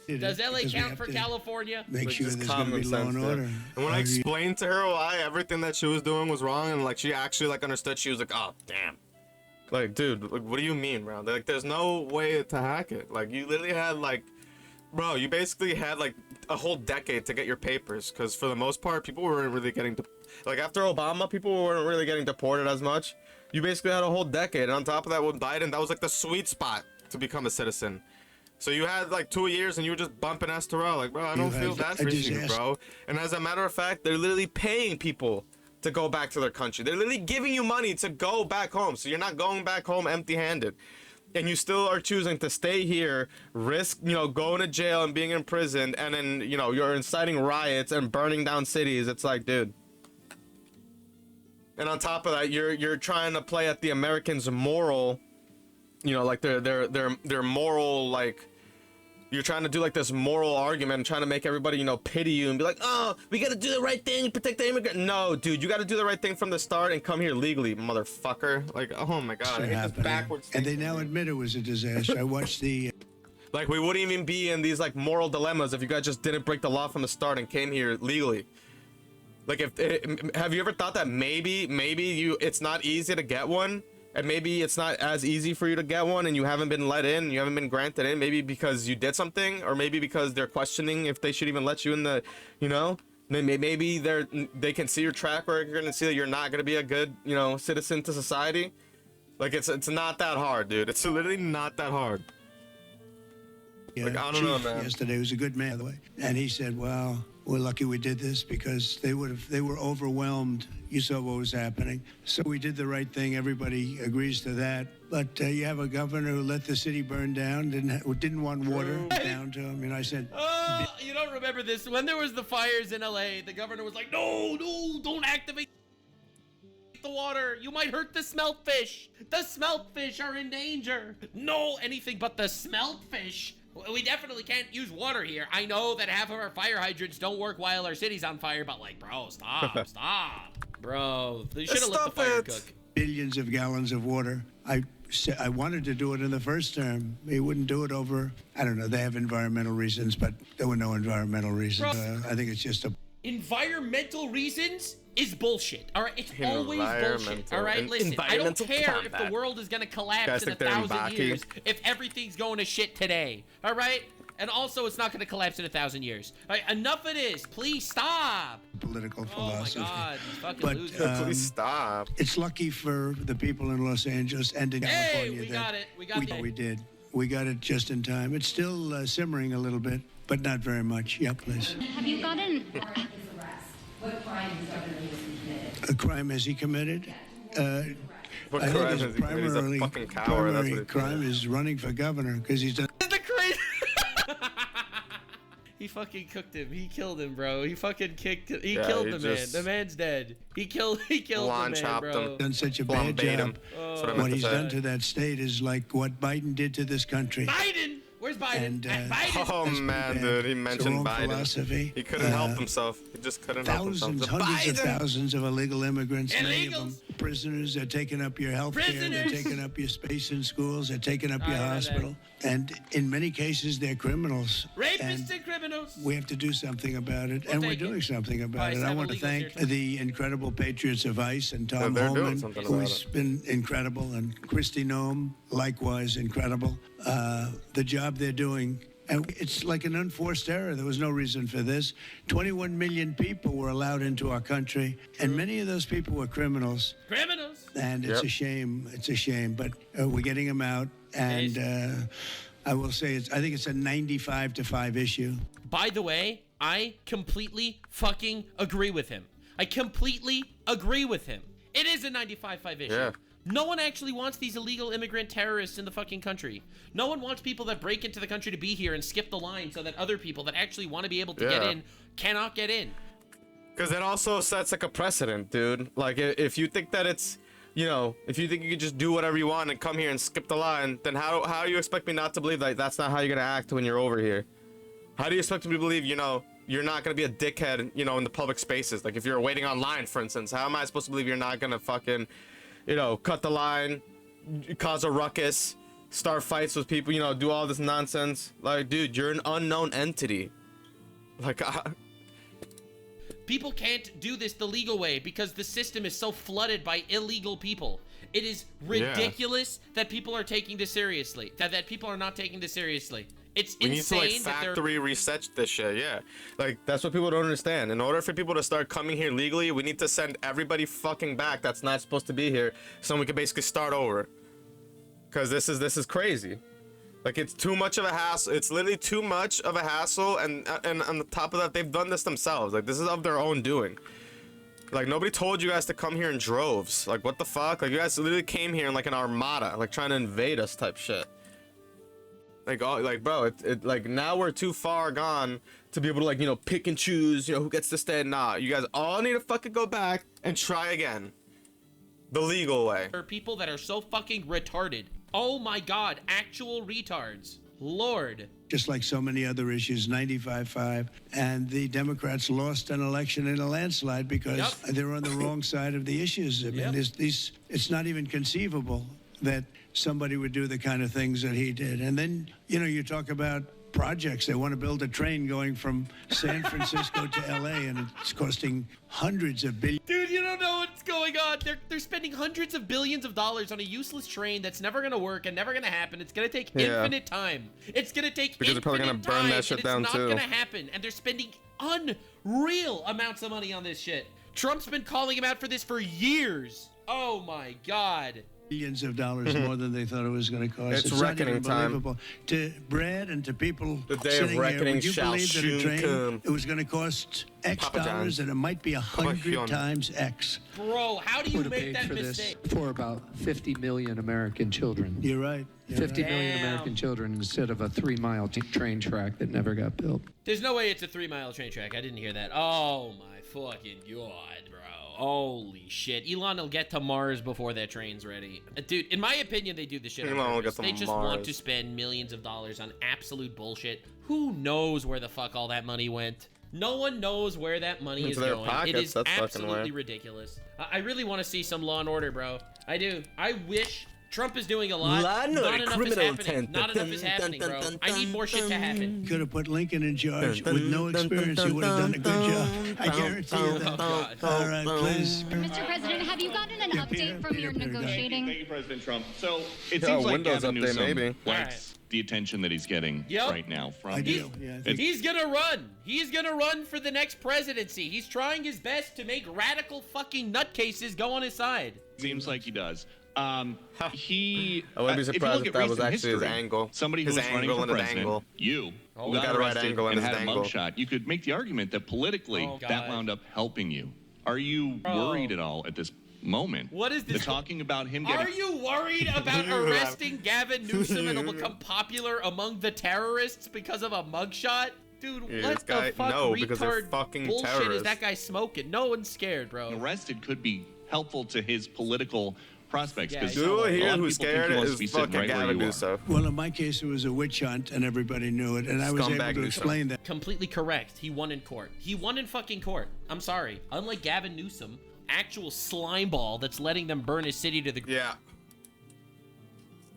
Does LA Because we count have for to California? Make Like, sure just there's going to be common law sense and there. order. And when I explained to her why everything that she was doing was wrong, and like she actually like understood, she was like, "Oh, damn." Like, dude, like, what do you mean, bro? Like, there's no way to hack it. Like, you literally had like, bro, you basically had like a whole decade to get your papers, because for the most part, people weren't really getting like after Obama, people weren't really getting deported as much. You basically had a whole decade, and on top of that, with Biden, that was like the sweet spot to become a citizen. So you had like 2 years, and you were just bumping ass to row. Like, bro, I don't feel bad for you, bro. And as a matter of fact, they're literally paying people to go back to their country. They're literally giving you money to go back home. So you're not going back home empty-handed. And you still are choosing to stay here, risk, you know, going to jail and being imprisoned, and then, you know, you're inciting riots and burning down cities. It's like, dude. And on top of that, you're trying to play at the Americans' moral, you know, like their moral, like, you're trying to do like this moral argument and trying to make everybody, you know, pity you and be like, oh, we gotta do the right thing, protect the immigrant. No, dude, you gotta do the right thing from the start and come here legally, motherfucker. Like, oh my god, I hate this backwards thing. And they now admit it was a disaster. I watched the. Like, we wouldn't even be in these like moral dilemmas if you guys just didn't break the law from the start and came here legally. Like, have you ever thought that maybe it's not easy to get one? And maybe it's not as easy for you to get one, and you haven't been let in, you haven't been granted in, maybe because you did something, or maybe because they're questioning if they should even let you in the, you know, maybe they can see your track record and see that you're not gonna be a good, you know, citizen to society. Like, it's not that hard, dude. It's literally not that hard. Yeah, like, I don't know, chief man. Yesterday was a good man, by the way, and he said, "Well, we're lucky we did this because they were overwhelmed. You saw what was happening, so we did the right thing. Everybody agrees to that. But you have a governor who let the city burn down, didn't want water down to him. And I said, you don't remember this? When there was the fires in LA, the governor was like, no, don't activate the water. You might hurt the smelt fish. The smelt fish are in danger. No, anything but the smelt fish. We definitely can't use water here. I know that half of our fire hydrants don't work while our city's on fire, but like, bro, stop. Bro, they should have let the fire cook. Billions of gallons of water. I wanted to do it in the first term. He wouldn't do it over, I don't know, they have environmental reasons, but there were no environmental reasons. I think it's just a... Environmental reasons is bullshit. All right, it's always bullshit. All right, listen, I don't care if the world is gonna collapse in 1,000 years if everything's going to shit today. All right, and also it's not gonna collapse in 1,000 years. All right, enough of this. Please stop. Political philosophy. Oh my God, you fucking but loser. Please stop. It's lucky for the people in Los Angeles and in California. We got it. We did. We got it just in time. It's still simmering a little bit, but not very much. Yeah, please. Have you gotten... What crime has Governor Newsom committed? A crime has he committed? What I think crime his has he committed? He's a fucking coward. That's what he crime is running for governor because he's done. The crazy. He fucking cooked him. He killed him, bro. He fucking kicked. He killed the man. The man's dead. He killed the man, bro. Done such a bad job. What he's done say. to that state is like what Biden did to this country. Biden. Where's Biden? Biden. Oh man, dude, he mentioned Biden. Philosophy. He couldn't help himself. He just couldn't help himself. Hundreds of thousands of illegal immigrants. Many of them prisoners. They're taking up your health care. They're taking up your space in schools. They're taking up your hospital. And in many cases, they're criminals. Rapists and criminals. We have to do something about it, and we're doing something about it. I want to thank the incredible patriots of ICE and Tom Holman, who's been incredible, and Kristi Noem, likewise incredible. The job they're doing. And it's like an unforced error. There was no reason for this. 21 million people were allowed into our country, and many of those people were criminals. Criminals. And it's a shame. It's a shame. But we're getting them out. And I will say, I think it's a 95-5 issue. By the way, I completely fucking agree with him. I completely agree with him. It is a 95-5 issue. Yeah. No one actually wants these illegal immigrant terrorists in the fucking country. No one wants people that break into the country to be here and skip the line so that other people that actually want to be able to get in cannot get in. Because it also sets like a precedent, dude. Like, if you think that it's, you know, if you think you can just do whatever you want and come here and skip the line, then how do you expect me not to believe that that's not how you're going to act when you're over here? How do you expect me to believe, you know, you're not going to be a dickhead, you know, in the public spaces? Like, if you're waiting online, for instance, how am I supposed to believe you're not going to fucking, you know, cut the line, cause a ruckus, start fights with people, you know, do all this nonsense. Like, dude, you're an unknown entity. Like, people can't do this the legal way because the system is so flooded by illegal people. It is ridiculous that people are taking this seriously. That people are not taking this seriously. It's we insane. need to like factory reset this shit. Yeah, like that's what people don't understand. In order for people to start coming here legally, we need to send everybody fucking back that's not supposed to be here, so we can basically start over. Cause this is crazy. Like, it's too much of a hassle. It's literally too much of a hassle, and on the top of that, they've done this themselves. Like, this is of their own doing. Like, nobody told you guys to come here in droves. Like, what the fuck? Like, you guys literally came here in like an armada, like trying to invade us type shit. Like, oh, like, bro, like, now we're too far gone to be able to, like, you know, pick and choose, you know, who gets to stay. Nah, you guys all need to fucking go back and try again. The legal way. There are people that are so fucking retarded. Oh my God, actual retards. Lord. Just like so many other issues, 95-5, and the Democrats lost an election in a landslide because they're on the wrong side of the issues. I mean, it's not even conceivable that somebody would do the kind of things that he did. And then, you know, you talk about projects. They want to build a train going from San Francisco to LA, and it's costing hundreds of billions. Dude, you don't know what's going on. They're spending hundreds of billions of dollars on a useless train that's never gonna work and never gonna happen. It's gonna take infinite time. It's gonna take because they're probably gonna burn that shit down too. It's not gonna happen, and they're spending unreal amounts of money on this shit. Trump's been calling him out for this for years. Oh my God. Billions of dollars more than they thought it was going to cost. It's reckoning time. To Brad and to people the day sitting of reckoning here, would you shall believe that a train, come. it was going to cost X Papa dollars, John. and it might be 100 times X. Bro, how do you make that for mistake? this for about 50 million American children. You're right. 50 million American children instead of a 3-mile train track that never got built. There's no way it's a 3-mile train track. I didn't hear that. Oh my fucking God, bro. Holy shit. Elon will get to Mars before that train's ready. Dude, in my opinion, they do this shit on Elon will purpose. get to They just Mars. want to spend millions of dollars on absolute bullshit. Who knows where the fuck all that money went? No one knows where that money Into is their going. pockets, It is that's fucking absolutely weird. ridiculous. I really want to see some Law and Order, bro. I do. I wish Trump is doing a lot. Law and Not Order, enough is criminal happening. intent. Not enough is happening, bro. I need more shit to happen. Could have put Lincoln in charge with no experience. He would have done a good job. I guarantee you that. All right, please. Mr. President, have you gotten an update from your negotiating? Thank you, President Trump. So it Yeah, seems like Windows Gavin update, Newsom maybe. likes the attention that he's getting right now from. I do. Yeah, I think- He's gonna run. He's gonna run for the next presidency. He's trying his best to make radical fucking nutcases go on his side. Seems like he does. I He. wouldn't be if you surprised look if at that was recent actually his history, angle. Somebody who His was running angle for and his president, angle. you, Oh, who we got got a right arrested angle and and his had a angle. mugshot, you could make the argument that politically Oh, that God. wound up helping you. Are you worried at all at this moment? What is this? The talking about him getting. Are you worried about arresting Gavin Newsom and he'll become popular among the terrorists because of a mugshot? Dude, Yeah, what this guy- the fuck no, because they're retard fucking bullshit is terrorists. that guy smoking? No one's scared, bro. Arrested could be helpful to his political prospects. Yeah, because you know what? a Here lot of who's people think scared he wants is to be sitting fucking right where Gavin you are. Newsom. Well, in my case, it was a witch hunt, and everybody knew it, and I was Scumbag able to Newsom. explain that. Completely correct. He won in court. He won in fucking court. I'm sorry. Unlike Gavin Newsom, actual slimeball that's letting them burn his city to the ground. Yeah.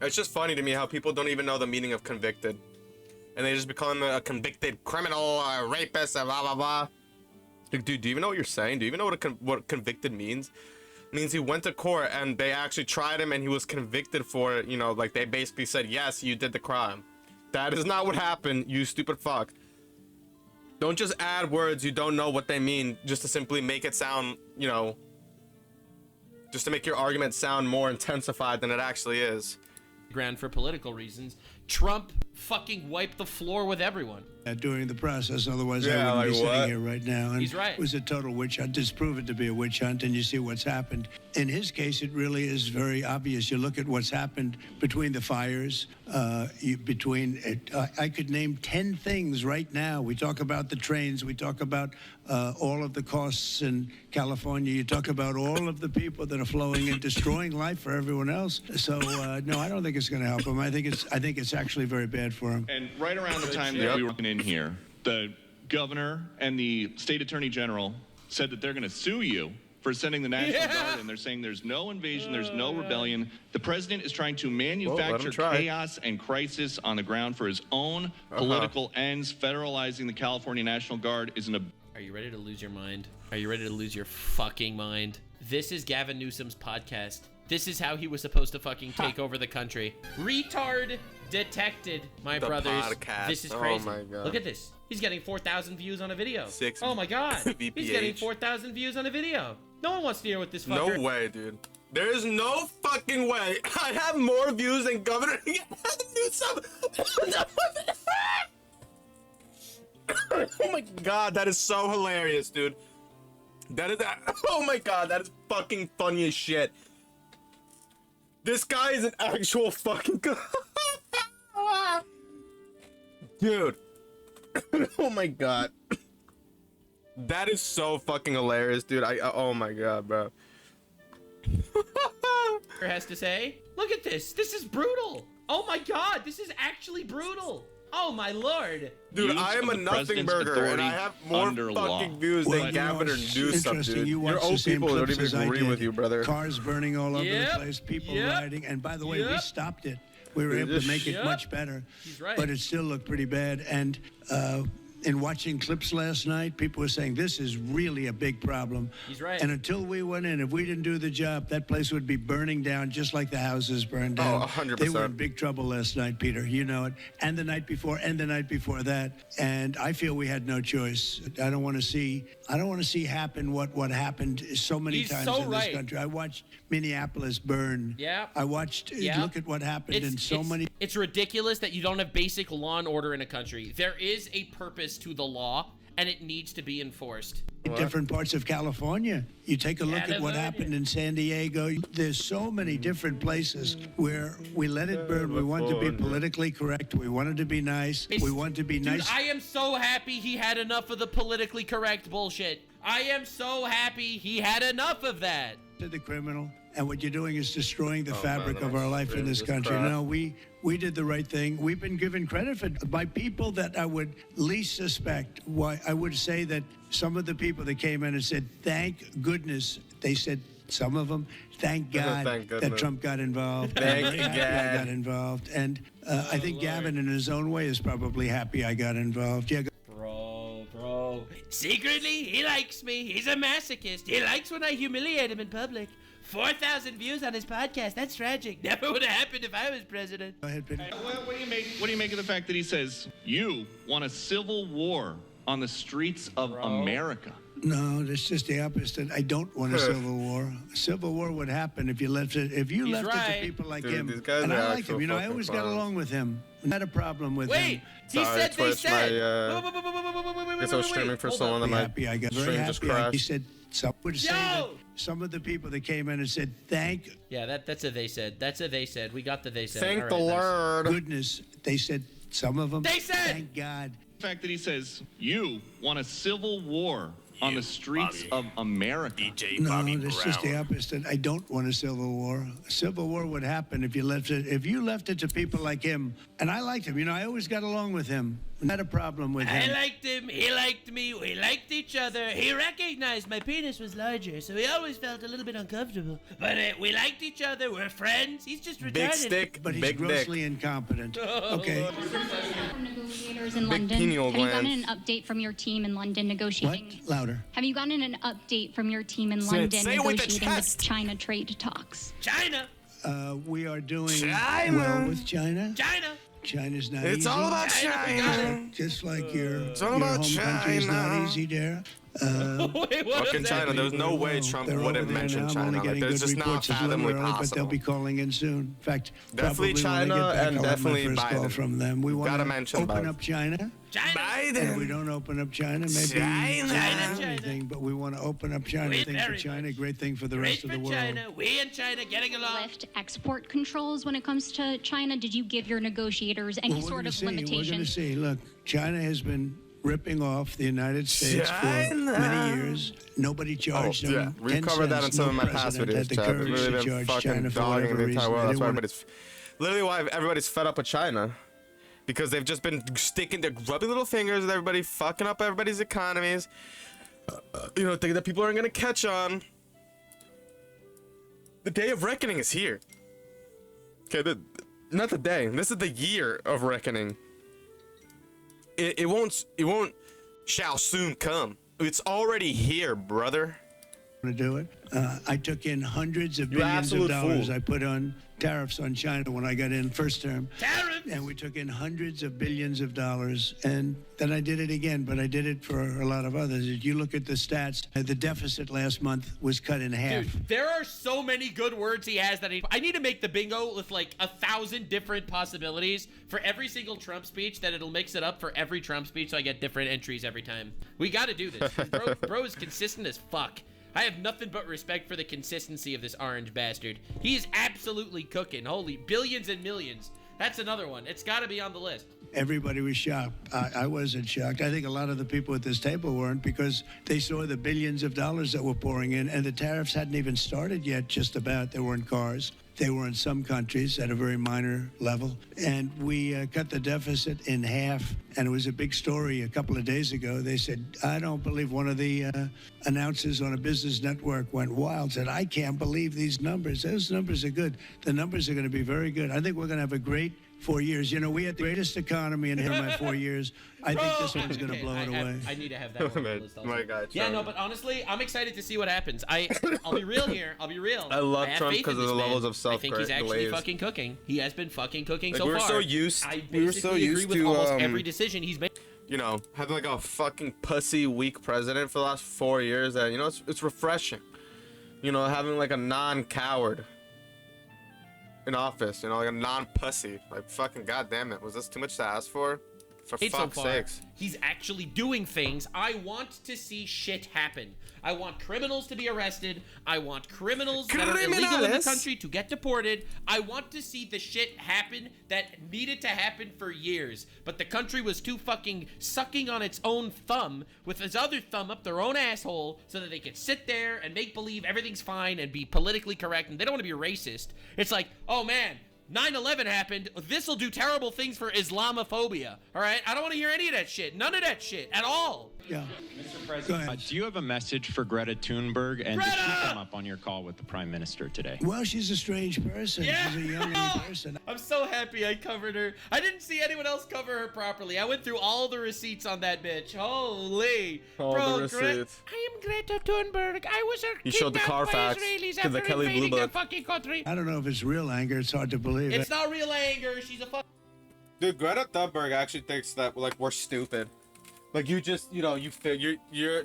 It's just funny to me how people don't even know the meaning of convicted. And they just become a convicted criminal, a rapist, and blah, blah, blah. Like, dude, do you even know what you're saying? Do you even know what convicted means? It means he went to court and they actually tried him and he was convicted for it. You know, like they basically said, yes, you did the crime. That is not what happened, you stupid fuck. Don't just add words you don't know what they mean just to simply make it sound, you know, just to make your argument sound more intensified than it actually is. Ground for political reasons. Trump fucking wiped the floor with everyone. During the process, otherwise Yeah, I wouldn't be like sitting what? here right now. And He's right. It was a total witch hunt. Disprove it to be a witch hunt, and you see what's happened. In his case, it really is very obvious. You look at what's happened between the fires, I could name 10 things right now. We talk about the trains. We talk about all of the costs in California. You talk about all of the people that are flowing and destroying life for everyone else. So no, I don't think it's going to help him. I think it's actually very bad for him. And right around the time that we were in here, the governor and the state attorney general said that they're going to sue you for sending the National Guard in. They're saying there's no invasion, there's no rebellion. The president is trying to manufacture chaos and crisis on the ground for his own political ends. Federalizing the California National Guard is an... Are you ready to lose your mind? Are you ready to lose your fucking mind? This is Gavin Newsom's podcast. This is how he was supposed to fucking take over the country. Retard detected, my brothers. Podcast. This is crazy. Oh my God. Look at this. He's getting 4,000 views on a video. 6 Oh my God. VPH. He's getting 4,000 views on a video. No one wants to hear what this fucker. No way, dude. There is no fucking way. I have more views than Governor Newsom. Oh my God, that is so hilarious, dude. That is, oh my God, that is fucking funny as shit. This guy is an actual fucking dude. Oh my God. That is so fucking hilarious, dude. Oh my God, bro. Has to say, look at this. This is brutal. Oh my God, this is actually brutal. Oh my Lord. Dude, I am a nothing burger and I have more fucking views than Gavin or Newsom, dude. Your old people don't even agree with you, brother. Cars burning all over the place, people riding. And by the way, we stopped it. We were able to make it much better. He's right. But it still looked pretty bad. And in watching clips last night, people were saying this is really a big problem. He's right. And until we went in, if we didn't do the job, that place would be burning down just like the houses burned down. Oh, 100%. They were in big trouble last night, Peter. You know it. And the night before, and the night before that. And I feel we had no choice. I don't want to see happen what happened so many times in this country. I watched Minneapolis burn. Yeah. I watched look at what happened in so many. It's ridiculous that you don't have basic law and order in a country. There is a purpose to the law, and it needs to be enforced. In different parts of California. You take a look at what happened in San Diego. There's so many different places where we let it burn. We want to be politically correct. We wanted to be nice. We want to be nice. I am so happy he had enough of the politically correct bullshit. I am so happy he had enough of that. To the criminal. And what you're doing is destroying the fabric of our life in this country. No, we did the right thing. We've been given credit for by people that I would least suspect. Why I would say that some of the people that came in and said, thank goodness, they said, some of them, thank God that Trump got involved. Thank God. I got involved. And I think Gavin, in his own way, is probably happy I got involved. Yeah. Bro. Secretly, he likes me. He's a masochist. He likes when I humiliate him in public. 4,000 views on his podcast. That's tragic. Never would have happened if I was president. Go ahead, Peter. What do you make of the fact that he says you want a civil war on the streets of America? No, that's just the opposite. I don't want a civil war. A civil war would happen if you left it. If you left it to people like him, and I like him. You know, I always got along with him. Not a problem with him. Wait, he said they said. I guess I was streaming for so long that my stream just crashed. He said some would say that some of the people that came in and said thank. Yeah, that's a they said. That's a they said. We got the they said. Thank the Lord. Goodness, they said some of them. They said. Thank God. The fact that he says you want a civil war on the streets of America. No, that's just the opposite. I don't want a civil war. A civil war would happen if you left it. If you left it to people like him, and I liked him. You know, I always got along with him. Not a problem with him. I liked him. He liked me. We liked each other. He recognized my penis was larger, so he always felt a little bit uncomfortable. But we liked each other. We're friends. He's just retarded. Big stick, but he's big grossly dick. Incompetent. Okay. Negotiators in London. Have you gotten an update from your team in London negotiating? What? Louder. Have you gotten an update from your team in Say London with negotiating the with China trade talks? China. We are doing China. well with China. China. China's not It's easy. all about China. Just like your all about home country is not China. easy there. Wait, what Fucking China. There's no way Trump They're wouldn't over there mention now. I'm China. only Like, getting there's good just not reports. It's a little fathomably early, but they'll possible. be calling in soon. In fact, Definitely probably when I China get back, and I'll have my definitely first call Biden. from them. We want Gotta to mention open Biden. up China. China. And we don't open up China, maybe China. anything, but we want to open up China. We Thing for very China, much. great thing for the Great rest of for the world. China. We and China getting along. Lift export controls when it comes to China. Did you give your negotiators any Well, we're sort gonna of see. We're going to limitations? see. Look, China has been ripping off the United States for many years. Nobody charged them. We've 10 covered that in cents. some No of my past president videos, had the Chad. We've courage really to been charge fucking China for dogging whatever the entire reason. world. They That's why wanna- everybody's literally why everybody's fed up with China. Because they've just been sticking their grubby little fingers with everybody, fucking up everybody's economies. You know, thinking that people aren't gonna catch on. The day of reckoning is here. Okay, not the day. This is the year of reckoning. It won't shall soon come. It's already here, brother. To do it. I took in hundreds of billions of dollars. Fool. I put on tariffs on China when I got in first term. Tariffs! And we took in hundreds of billions of dollars. And then I did it again, but I did it for a lot of others. If you look at the stats, the deficit last month was cut in half. Dude, there are so many good words he has that I need to make the bingo with like 1,000 different possibilities for every single Trump speech, that it'll mix it up for every Trump speech so I get different entries every time. We got to do this. Bro is consistent as fuck. I have nothing but respect for the consistency of this orange bastard. He is absolutely cooking. Holy billions and millions. That's another one. It's got to be on the list. Everybody was shocked. I wasn't shocked. I think a lot of the people at this table weren't, because they saw the billions of dollars that were pouring in, and the tariffs hadn't even started yet, just about. There weren't cars. They were in some countries at a very minor level. And we cut the deficit in half. And it was a big story a couple of days ago. They said, I don't believe, one of the announcers on a business network went wild, said, I can't believe these numbers. Those numbers are good. The numbers are going to be very good. I think we're going to have a great 4 years. You know, we had the greatest economy in my 4 years. I think this one's going to blow it away. I need to have that one on the list also. My God, yeah, no, but honestly, I'm excited to see what happens. I'll be real here. I'll be real. I love have Trump faith in because of the this levels man. of self. I think he's actually fucking cooking. He has been fucking cooking so we were far. so used. I We were so basically used agree with to almost every decision he's made. You know, having like a fucking pussy weak president for the last 4 years. That, you know, it's refreshing. You know, having like a non-coward in office, you know, like a non-pussy. Like, fucking goddamn it, was this too much to ask for? For fuck's sakes. He's actually doing things. I want to see shit happen. I want criminals to be arrested. I want criminals that are illegal in the country to get deported. I want to see the shit happen that needed to happen for years. But the country was too fucking sucking on its own thumb with its other thumb up their own asshole so that they could sit there and make believe everything's fine and be politically correct. And they don't want to be racist. It's like, oh man, 9/11 happened. This'll do terrible things for Islamophobia. All right? I don't want to hear any of that shit. None of that shit at all. Yeah. Mr. President, do you have a message for Greta Thunberg? And did she come up on your call with the Prime Minister today? Well, she's a strange person. Yeah. She's a young person. I'm so happy I covered her. I didn't see anyone else cover her properly. I went through all the receipts on that bitch. Holy. All the receipts. I am Greta Thunberg. I was You showed the Carfax to the Kelly Blue Book. fucking country. I don't know if it's real anger. It's hard to believe. It's not real anger. She's a fuck. Dude, Greta Thunberg actually thinks that like we're stupid. Like you just, you know,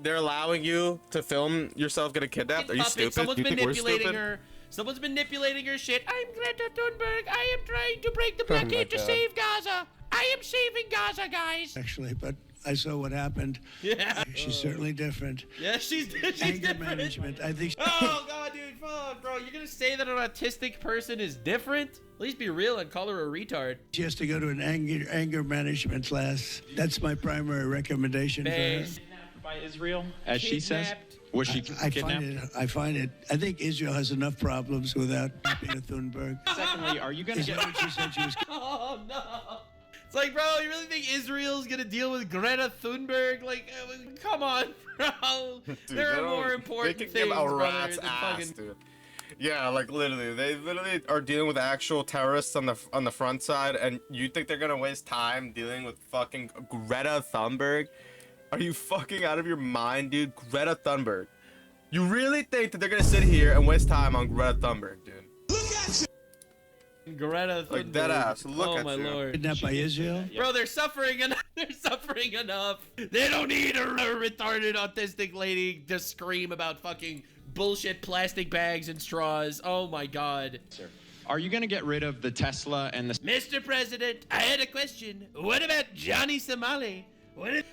they're allowing you to film yourself getting kidnapped. Are you stupid? Someone's you think we're manipulating stupid? her. Someone's manipulating her shit. I'm Greta Thunberg. I am trying to break the blockade to save Gaza. I am saving Gaza, guys. Actually, but I saw what happened. Yeah. She's certainly different. Yeah, she's Anger different. management. I think. Oh god, dude, fuck, bro. You're gonna say that an autistic person is different? At least be real and call her a retard. She has to go to an anger management class. That's my primary recommendation for her. By Israel, as she says? Was she kidnapped? I find it. I think Israel has enough problems without Greta Thunberg. Secondly, are you going to get... what she said she was... Oh, no. It's like, bro, you really think Israel's gonna deal with Greta Thunberg? Like, come on, bro. Dude, there are more important they can things, give a brother, rat's than ass, fucking... dude. Yeah, like literally, they literally are dealing with actual terrorists on the front side, and you think they're gonna waste time dealing with fucking Greta Thunberg? Are you fucking out of your mind, dude? Greta Thunberg. You really think that they're gonna sit here and waste time on Greta Thunberg, dude? Greta Thunberg. Like dead ass. Look at my you. lord. Kidnapped by Israel? Bro, they're suffering enough. They're suffering enough. They don't need a retarded autistic lady to scream about fucking bullshit plastic bags and straws. Oh my god. Sir, are you going to get rid of the Tesla and the... Mr. President, I had a question. What about Johnny Somali?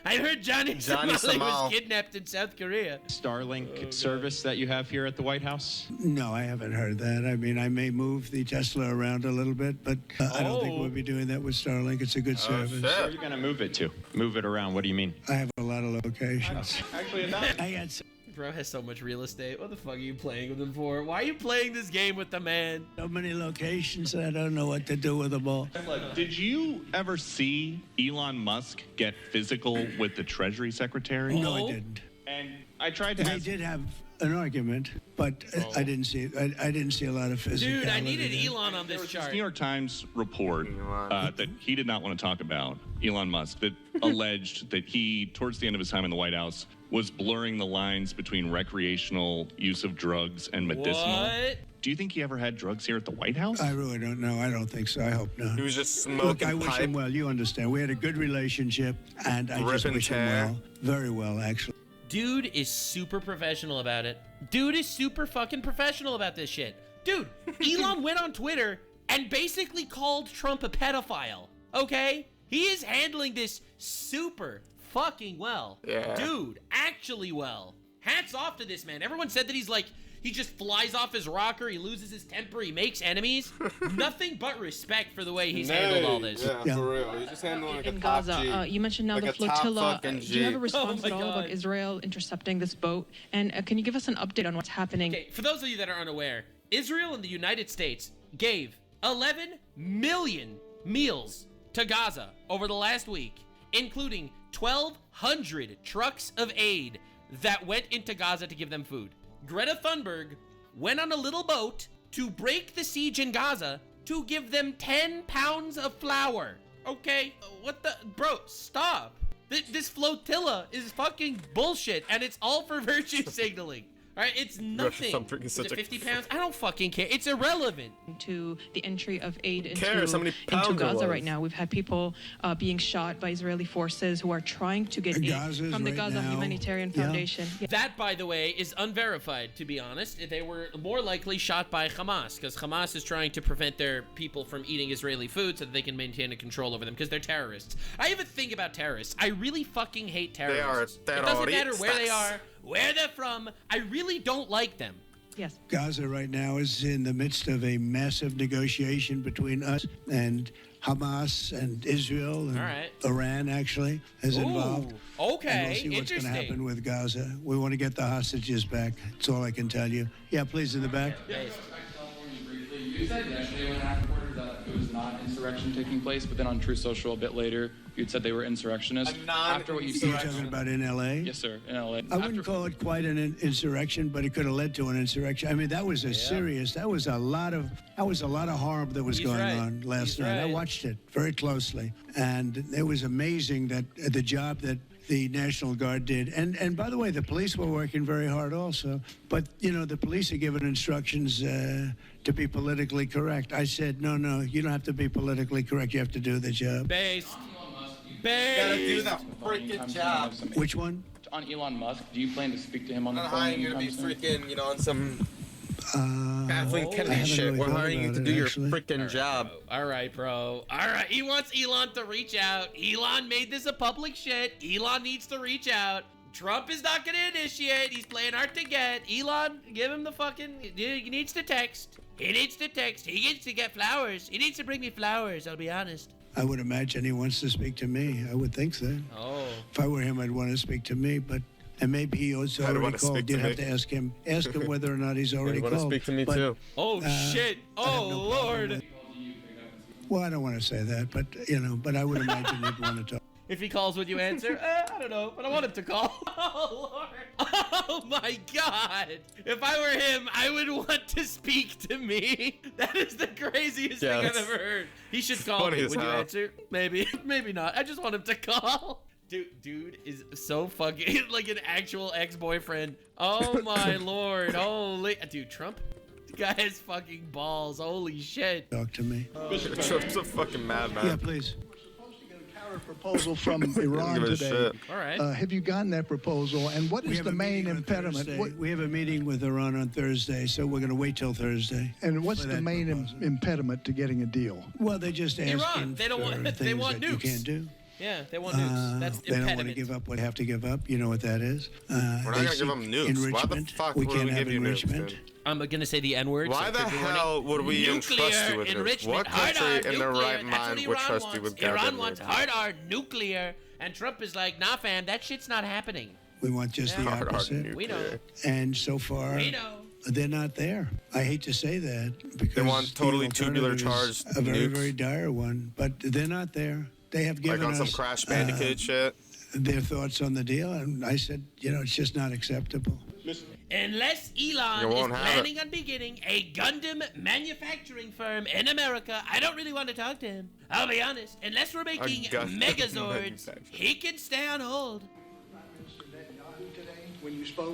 I heard Johnny Somali was kidnapped in South Korea. Starlink service that you have here at the White House? No, I haven't heard that. I mean, I may move the Tesla around a little bit, but I don't think we'll be doing that with Starlink. It's a good service. Where are you going to move it to? Move it around. What do you mean? I have a lot of locations. Actually, enough. I got Bro has so much real estate. What the fuck are you playing with him for? Why are you playing this game with the man? so many locations, I don't know what to do with them all. Did you ever see Elon Musk get physical with the Treasury Secretary? No, I didn't. And I tried to They did have an argument, but I didn't see I didn't see a lot of physicality. Dude, I needed there. Elon on this chart. New York Times report that he did not want to talk about, Elon Musk, that alleged that he, towards the end of his time in the White House, was blurring the lines between recreational use of drugs and medicinal. What? Do you think he ever had drugs here at the White House? I really don't know. I don't think so. I hope not. He was just smoking Look, I wish pipe. him well. You understand. We had a good relationship, and I just Ripping wish him hair. well. Very well, actually. Dude is super professional about it. Dude is super fucking professional about this shit. Dude, Elon went on Twitter and basically called Trump a pedophile. Okay? He is handling this super fucking well. Yeah. Dude, actually well. Hats off to this man. Everyone said that he's like, he just flies off his rocker, he loses his temper, he makes enemies. Nothing but respect for the way he's handled all this. Yeah, for real. He's just handling like In a top Gaza, G. you mentioned now Like the a top flotilla. fucking Do you have a G. response Oh at my all about God. Israel intercepting this boat? And can you give us an update on what's happening? Okay, for those of you that are unaware, Israel and the United States gave 11 million meals to Gaza over the last week, including 1,200 trucks of aid that went into Gaza to give them food. Greta Thunberg went on a little boat to break the siege in Gaza to give them 10 pounds of flour. Okay? What the? Bro, stop. This flotilla is fucking bullshit, and it's all for virtue signaling. All right? It's nothing. Thunberg Is is such it a 50 pounds? I don't fucking care. It's irrelevant. To the entry of aid cares how many into pounds it Gaza was? right now. We've had people being shot by Israeli forces who are trying to get aid Gaza's from the right Gaza now. Humanitarian Yeah. Foundation. Yeah. That, by the way, is unverified, to be honest. They were more likely shot by Hamas, because Hamas is trying to prevent their people from eating Israeli food so that they can maintain a control over them, because they're terrorists. I have a thing about terrorists. I really fucking hate terrorists. They are It doesn't matter where they terroristas. are, where they're from. I really don't like them. Yes. Gaza right now is in the midst of a massive negotiation between us and Hamas and Israel and All right. Iran actually is involved. Okay, And we'll see what's going to interesting. happen with Gaza. We want to get the hostages back. That's all I can tell you. Yeah, please, in the back. You said yesterday when I reported that it was not insurrection taking place, but then on True Social a bit later, you'd said they were insurrectionists. After what you've You're seen. talking about in L.A.? Yes, sir, in LA. I wouldn't call it quite an insurrection, but it could have led to an insurrection. I mean, that was that was a lot of harm that was going on last night. I watched it very closely, and it was amazing that the job that the National Guard did. And by the way, the police were working very hard also. But, you know, the police are given instructions to be politically correct. I said, no, you don't have to be politically correct. You have to do the job. Based. Gotta do that freaking job. Which one? On Elon Musk, do you plan to speak to him on the I'm not phone? hiring you to be anytime soon? freaking, you know, on some Kathleen I Kennedy haven't shit. really We're thought hiring you about to it, do your actually. freaking job. All right, bro. All right. He wants Elon to reach out. Elon made this a public shit. Elon needs to reach out. Trump is not going to initiate. He's playing hard to get. Elon, give him the fucking... He needs to text. He needs to text. He needs to get flowers. He needs to bring me flowers, I'll be honest. I would imagine he wants to speak to me. I would think so. Oh. If I were him, I'd want to speak to me, and maybe he was I'd already want to speak called. to You'd have me. to ask him whether or not he's already He'd want to called. speak to me But, too. Oh, shit. Oh, Lord. Well, I don't want to say that, but I would imagine he'd want to talk. If he calls, would you answer? I don't know, but I want him to call. Oh, Lord. Oh, my God. If I were him, I would want to speak to me. That is the craziest thing I've that's ever heard. He should call funny me. as Would you hell. answer? Maybe. Maybe not. I just want him to call. Dude is so fucking like an actual ex-boyfriend. Oh, my Lord. Holy. Dude, Trump? The guy has fucking balls. Holy shit. Talk to me. Trump's a fucking madman. Yeah, please. Proposal from Doesn't Iran give a today. shit. All right. Have you gotten that proposal? And what We is have the a main meeting on impediment? Thursday. What, We have a meeting with Iran on Thursday, so we're going to wait till Thursday. and what's for the that main proposal. impediment to getting a deal? Well, they're just asking Iran. They don't for want. They things want that you nukes. can't do. Yeah, they want nukes. That's They don't want to impediment. give up what they have to give up. You know what that is? We're not They gonna give seek them nukes. Why the enrichment. fuck we would can't we have give you nukes, enrichment. dude? I'm gonna say the N-word. Why so the trigger warning. hell would we Nuclear entrust you with this? enrichment. What Hard country R, in their nuclear. right That's what mind would Iran trust you wants. with Iran goddamn wants nukes? hard R nuclear, and Trump is like, nah, fam, that shit's not happening. We want just the Hard opposite. We know. And so far, We know. they're not there. I hate to say that because want totally the tubular alternative is charged a very, nukes? very dire one, but they're not there. They have given Like on some us Crash Bandicoot shit? their thoughts on the deal, and I said, it's just not acceptable. Unless Elon is planning on beginning a Gundam manufacturing firm in America, I don't really want to talk to him. I'll be honest. Unless we're making Megazords, he can stay on hold.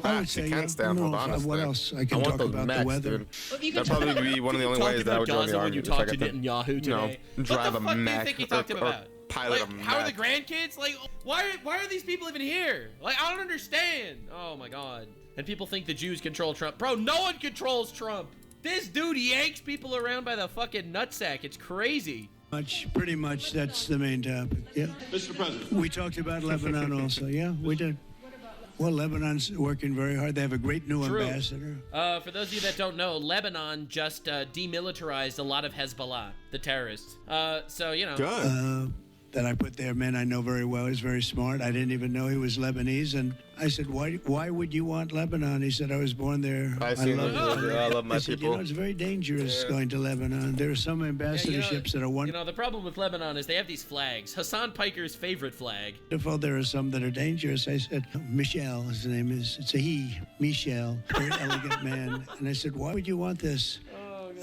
I would say, can't stand hold, honestly. What else? I can talk about the weather. That'd probably be one of the only ways that I would join the army. You talked to Netanyahu today. Drive what the fuck do you think you talked about? Pilot a mech. How are the grandkids? Like, why are these people even here? Like, I don't understand. Oh my god. And people think the Jews control Trump. Bro, no one controls Trump. This dude yanks people around by the fucking nutsack. It's crazy. Pretty much, that's the main topic. Yeah. Mr. President. We talked about Lebanon also. Yeah, we did. Well, Lebanon's working very hard. They have a great new ambassador. For those of you that don't know, Lebanon just demilitarized a lot of Hezbollah, the terrorists. So, Good. That I put there, man, I know very well. He's very smart. I didn't even know he was Lebanese. And I said, why would you want Lebanon? He said, I was born there. I love my said, people. It's very dangerous going to Lebanon. There are some ambassadorships that are wonderful. The problem with Lebanon is they have these flags. Hassan Piker's favorite flag. There are some that are dangerous. I said, Michel, his name is. It's a he, Michel, very elegant man. And I said, why would you want this?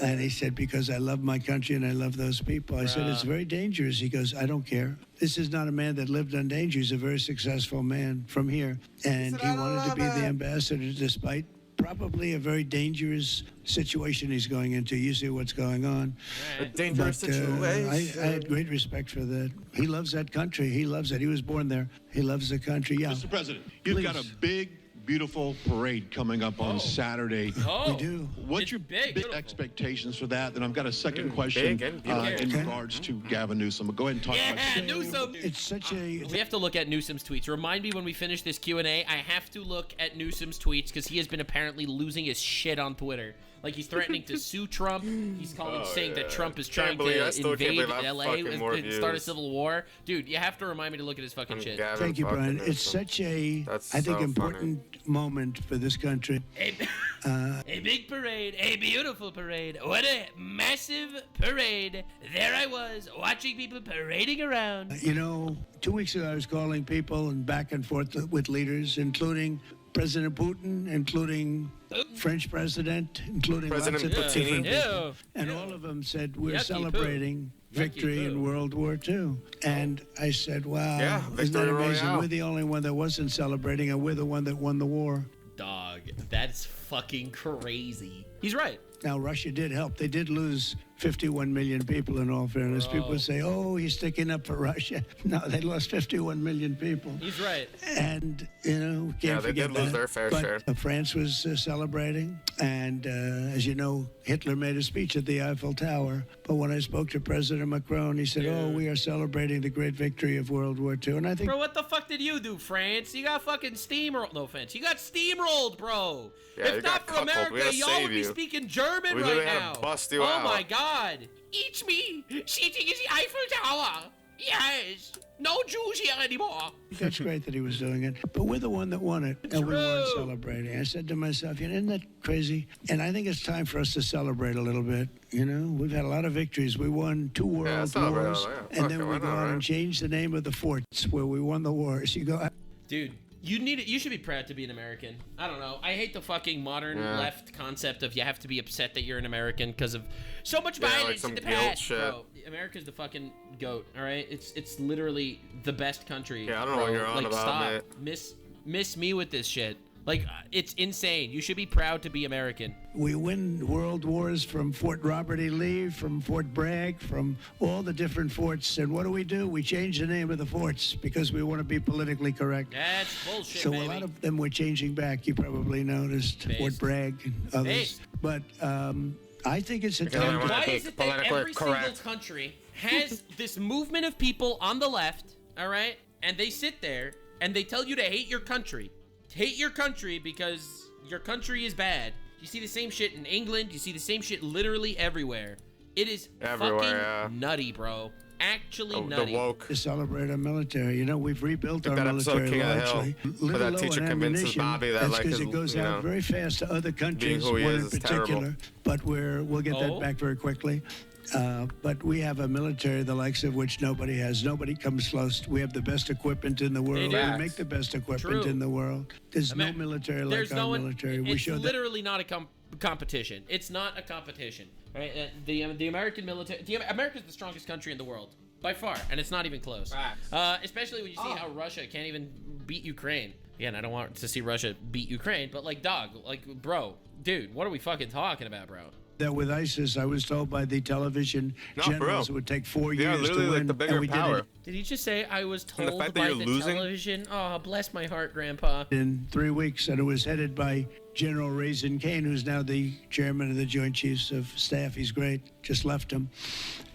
And he said, because I love my country and I love those people. I said, it's very dangerous. He goes, I don't care. This is not a man that lived on danger. He's a very successful man from here. And he wanted to be the ambassador despite probably a very dangerous situation he's going into. You see what's going on. A dangerous situation. I had great respect for that. He loves that country. He loves it. He was born there. He loves the country. Yeah. Mr. President, you've got a big, beautiful parade coming up on Saturday. We do. What's your big expectations for that? Then I've got a second question in regards to Gavin Newsom. Go ahead and talk about Newsom. It's such a... We have to look at Newsom's tweets. Remind me when we finish this Q&A, I have to look at Newsom's tweets because he has been apparently losing his shit on Twitter. Like, he's threatening to sue Trump. He's saying that Trump is trying to invade LA and start a civil war. Dude, you have to remind me to look at his fucking shit. Thank you, Brian. It's such a, I think, important moment for this country. A big parade, a beautiful parade. What a massive parade. There I was, watching people parading around. 2 weeks ago, I was calling people and back and forth with leaders, including President Putin, including French president, including President Putin. And all of them said, we're celebrating victory in World War II. And I said, wow, isn't that amazing? We're the only one that wasn't celebrating, and we're the one that won the war. Dog, that's fucking crazy. He's right. Now, Russia did help. They did lose 51 million people, in all fairness. People say, oh, he's sticking up for Russia. No, they lost 51 million people. He's right. And, can't forget they did lose their fair share. France was celebrating. And, as you know, Hitler made a speech at the Eiffel Tower. But when I spoke to President Macron, he said, we are celebrating the great victory of World War II. And I think... Bro, what the fuck did you do, France? You got fucking steamrolled. No offense. You got steamrolled, bro. Yeah, if not for America, y'all would be speaking German right now. Bust you out. Oh my god. It's me, sitting in the Eiffel Tower. Yes. No Jews here anymore. That's great that he was doing it. But we're the one that won it, and we weren't celebrating. I said to myself, isn't that crazy? And I think it's time for us to celebrate a little bit. We've had a lot of victories. We won 2 world wars, and then we go out and change the name of the forts where we won the wars. You go... Dude. You should be proud to be an American. I don't know. I hate the fucking modern left concept of you have to be upset that you're an American because of so much violence in the past. Bro, America's the fucking GOAT, all right? It's literally the best country. Yeah, I don't know what you're on about, stop. Mate. Miss me with this shit. Like, it's insane. You should be proud to be American. We win world wars from Fort Robert E. Lee, from Fort Bragg, from all the different forts. And what do? We change the name of the forts because we want to be politically correct. That's bullshit, So baby. a lot of them we're changing back. You probably noticed Fort Bragg and others. But I think it's a time. Why is it that every single country has this movement of people on the left, all right? And they sit there and they tell you to hate your country. Hate your country because your country is bad. You see the same shit in England. You see the same shit literally everywhere. It is fucking nutty, bro. Actually nutty. The woke. To celebrate our military. We've rebuilt our military largely. But that teacher convinces Bobby that, because it goes out very fast to other countries, one in particular. But we'll get that back very quickly. But we have a military the likes of which nobody has. Nobody comes close. We have the best equipment in the world. We make the best equipment in the world. There's no military like our military. It's literally not a competition. It's not a competition. Right? The American military. America's the strongest country in the world by far, and it's not even close. Especially when you see how Russia can't even beat Ukraine. Again, I don't want to see Russia beat Ukraine, but like, dog, like, bro, dude, what are we fucking talking about, bro? That with ISIS, I was told by the television generals it would take 4 years to win, like the bigger power. Did he just say I was told by the television? Oh, bless my heart, Grandpa. In 3 weeks, and it was headed by General Raisin Kane, who's now the chairman of the Joint Chiefs of Staff. He's great. Just left him.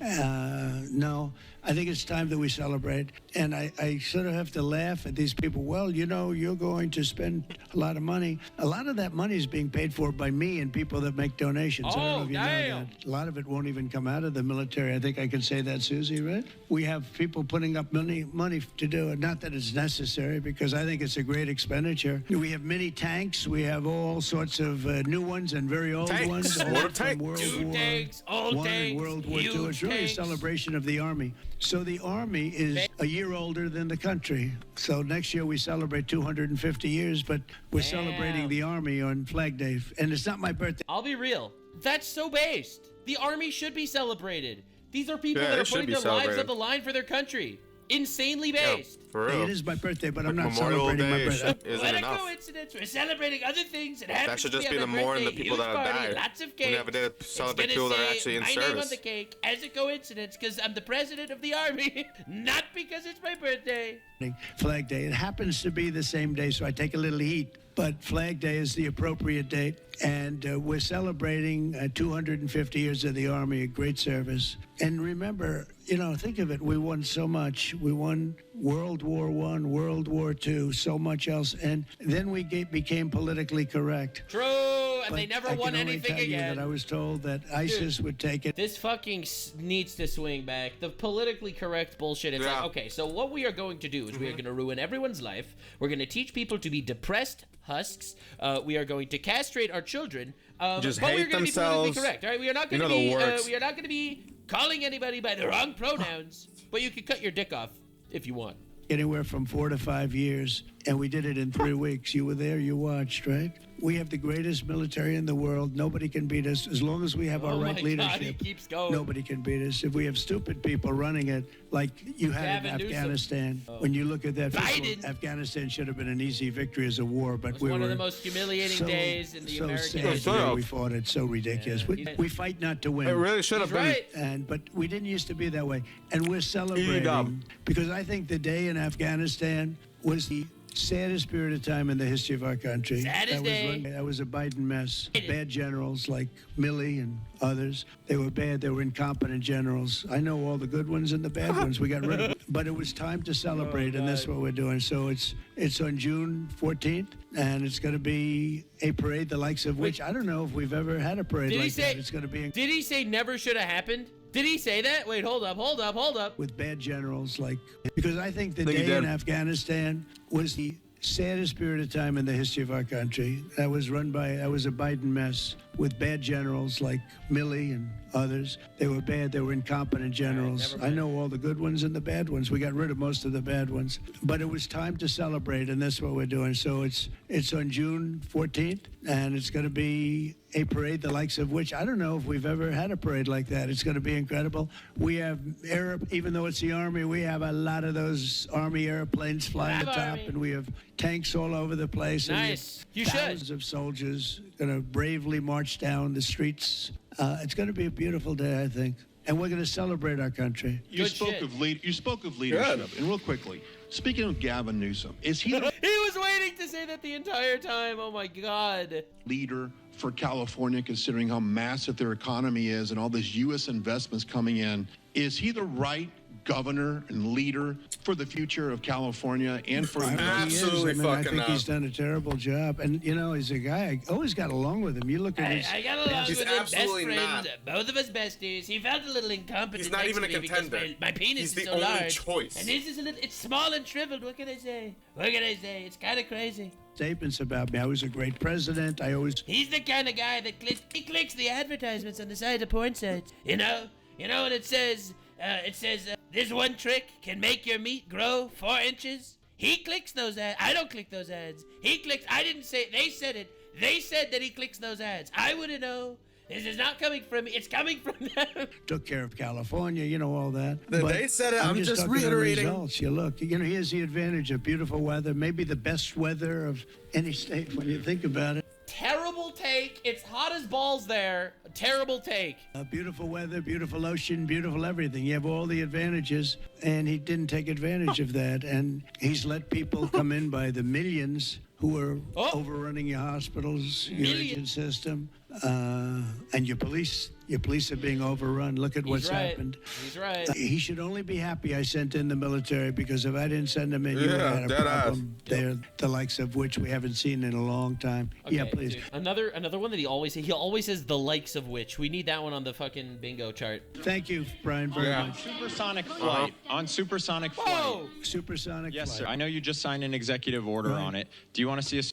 No, I think it's time that we celebrate. And I sort of have to laugh at these people. Well, you know, you're going to spend a lot of money. A lot of that money is being paid for by me and people that make donations. I don't know if you know that. A lot of it won't even come out of the military. I think I can say that, Susie, right? We have people putting up money to do it. Not that it's necessary, because I think it's a great expenditure. We have mini tanks. We have all sorts of new ones and very old ones. What a tank. World New War tanks, old One tanks, and World War II. It's really a celebration of the Army. So the Army is a year older than the country. So next year we celebrate 250 years, but we're celebrating the Army on Flag Day. And it's not my birthday. I'll be real. That's so based. The Army should be celebrated. These are people that are putting their lives on the line for their country. Insanely based. For real. It is my birthday, but I'm Like not Memorial celebrating my Day birthday. isn't What a enough. coincidence. We're celebrating other things. It That should just be the mourn the people that have died. Lots of We cake. never did celebrate people that are actually in my name on service. the cake as a coincidence because I'm the president of the Army, not because it's my birthday. Flag Day. It happens to be the same day, so I take a little heat. But Flag Day is the appropriate date, and we're celebrating 250 years of the Army, a great service. And remember, you know, think of it, we won so much. We won World War I, World War II, so much else, and then we became politically correct. True, and they never won anything again. That I was told that ISIS would take it. This fucking needs to swing back. The politically correct bullshit. It's like, okay, so what we are going to do is we are going to ruin everyone's life. We're going to teach people to be depressed husks. We are going to castrate our children. Just but hate we're going to be politically themselves. correct. All right, we are not going to be. We are not going to be calling anybody by the wrong pronouns. But you can cut your dick off if you want. Anywhere from 4 to 5 years, and we did it in 3 weeks. You were there, you watched, right? We have the greatest military in the world. Nobody can beat us as long as we have our right leadership. God, he keeps going. Nobody can beat us. If we have stupid people running it, like you had in Afghanistan, when you look at that, Afghanistan should have been an easy victory as a war, but we were one of the most humiliating days in the American history. We fought it so ridiculous. Yeah. We fight not to win. It really should have been. Right. But we didn't used to be that way, and we're celebrating because I think the day in Afghanistan was the saddest period of time in the history of our country. That was a Biden mess. Bad generals like Milley and others. They were bad. They were incompetent generals. I know all the good ones and the bad ones. We got rid of them. But it was time to celebrate, and that's what we're doing. So it's on June 14th, and it's going to be a parade the likes of which I don't know if we've ever had a parade like that. It's going to be. Did he say never should have happened? Did he say that? Wait, hold up. With bad generals because I think the day in Afghanistan was the saddest period of time in the history of our country. That was a Biden mess with bad generals like Milley and others. They were bad. They were incompetent generals. I know all the good ones and the bad ones. We got rid of most of the bad ones. But it was time to celebrate, and that's what we're doing. So it's on June 14th, and it's going to be a parade the likes of which I don't know if we've ever had a parade like that. It's going to be incredible. We have even though it's the Army, we have a lot of those Army airplanes flying the top, and we have tanks all over the place. Nice. And thousands of soldiers going to bravely march down the streets. It's going to be a beautiful day, I think. And we're going to celebrate our country. You spoke of leadership. And real quickly, speaking of Gavin Newsom, is he the He was waiting to say that the entire time. Oh, my God. leader for California, considering how massive their economy is and all these U.S. investments coming in? Is he the right governor and leader for the future of California and for Absolutely I think he's done a terrible job. And, you know, he's a guy, I always got along with him. You look at his... I got along with him, best absolutely friends, both of us besties. He felt a little incompetent. He's not even a contender. My penis He's the is so only large. choice. And his is it's small and shriveled. What can I say? It's kind of crazy. Statements about me. I was a great president. He's the kind of guy that clicks the advertisements on the side of porn sites. You know? You know, and it says, this one trick can make your meat grow 4 inches. He clicks those ads. I don't click those ads. He clicks. I didn't say it. They said it. They said that he clicks those ads. I wouldn't know. This is not coming from me. It's coming from them. Took care of California, you know, all that. They said it. I'm just talking reiterating. Results. You look, you know, here's the advantage of beautiful weather. Maybe the best weather of any state when you think about it. Terrible take. It's hot as balls there. Terrible take. Beautiful weather, beautiful ocean, beautiful everything. You have all the advantages, and he didn't take advantage of that. And he's let people come in by the millions who are overrunning your hospitals, your urgent system, and your police. Your police are being overrun. Look at what's happened. He's right. He should only be happy I sent in the military, because if I didn't send him in, you would have had a problem there, the likes of which we haven't seen in a long time. Okay, yeah, please. Dude. Another one that he always says the likes of which. We need that one on the fucking bingo chart. Thank you, Brian, very much. Supersonic flight. On supersonic flight. Supersonic yes, flight. sir. I know you just signed an executive order on it. Do you want to see a...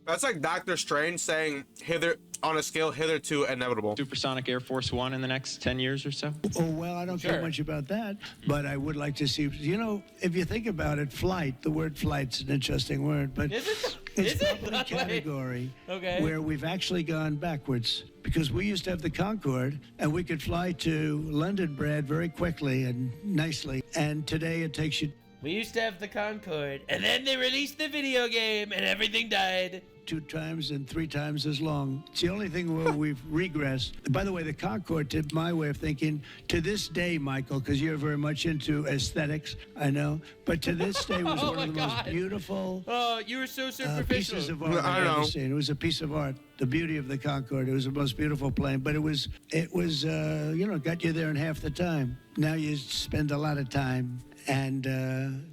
That's like Doctor Strange saying on a scale hitherto inevitable. Supersonic Air Force One in the next 10 years or so? Oh, well, I don't care much about that, but I would like to see, you know, if you think about it, flight, the word flight's an interesting word, but it's probably a category where we've actually gone backwards, because we used to have the Concorde, and we could fly to London, Brad, very quickly and nicely, and today it takes you... We used to have the Concorde, and then they released the video game, and everything died. 2 times and 3 times as long. It's the only thing where we've regressed. By the way, the Concorde, to my way of thinking, to this day, Michael, because you're very much into aesthetics, I know, but to this day was one of the most beautiful you were so superficial. pieces of art I've ever seen. It was a piece of art. The beauty of the Concorde. It was the most beautiful plane, but it was you know, got you there in half the time. Now you spend a lot of time, and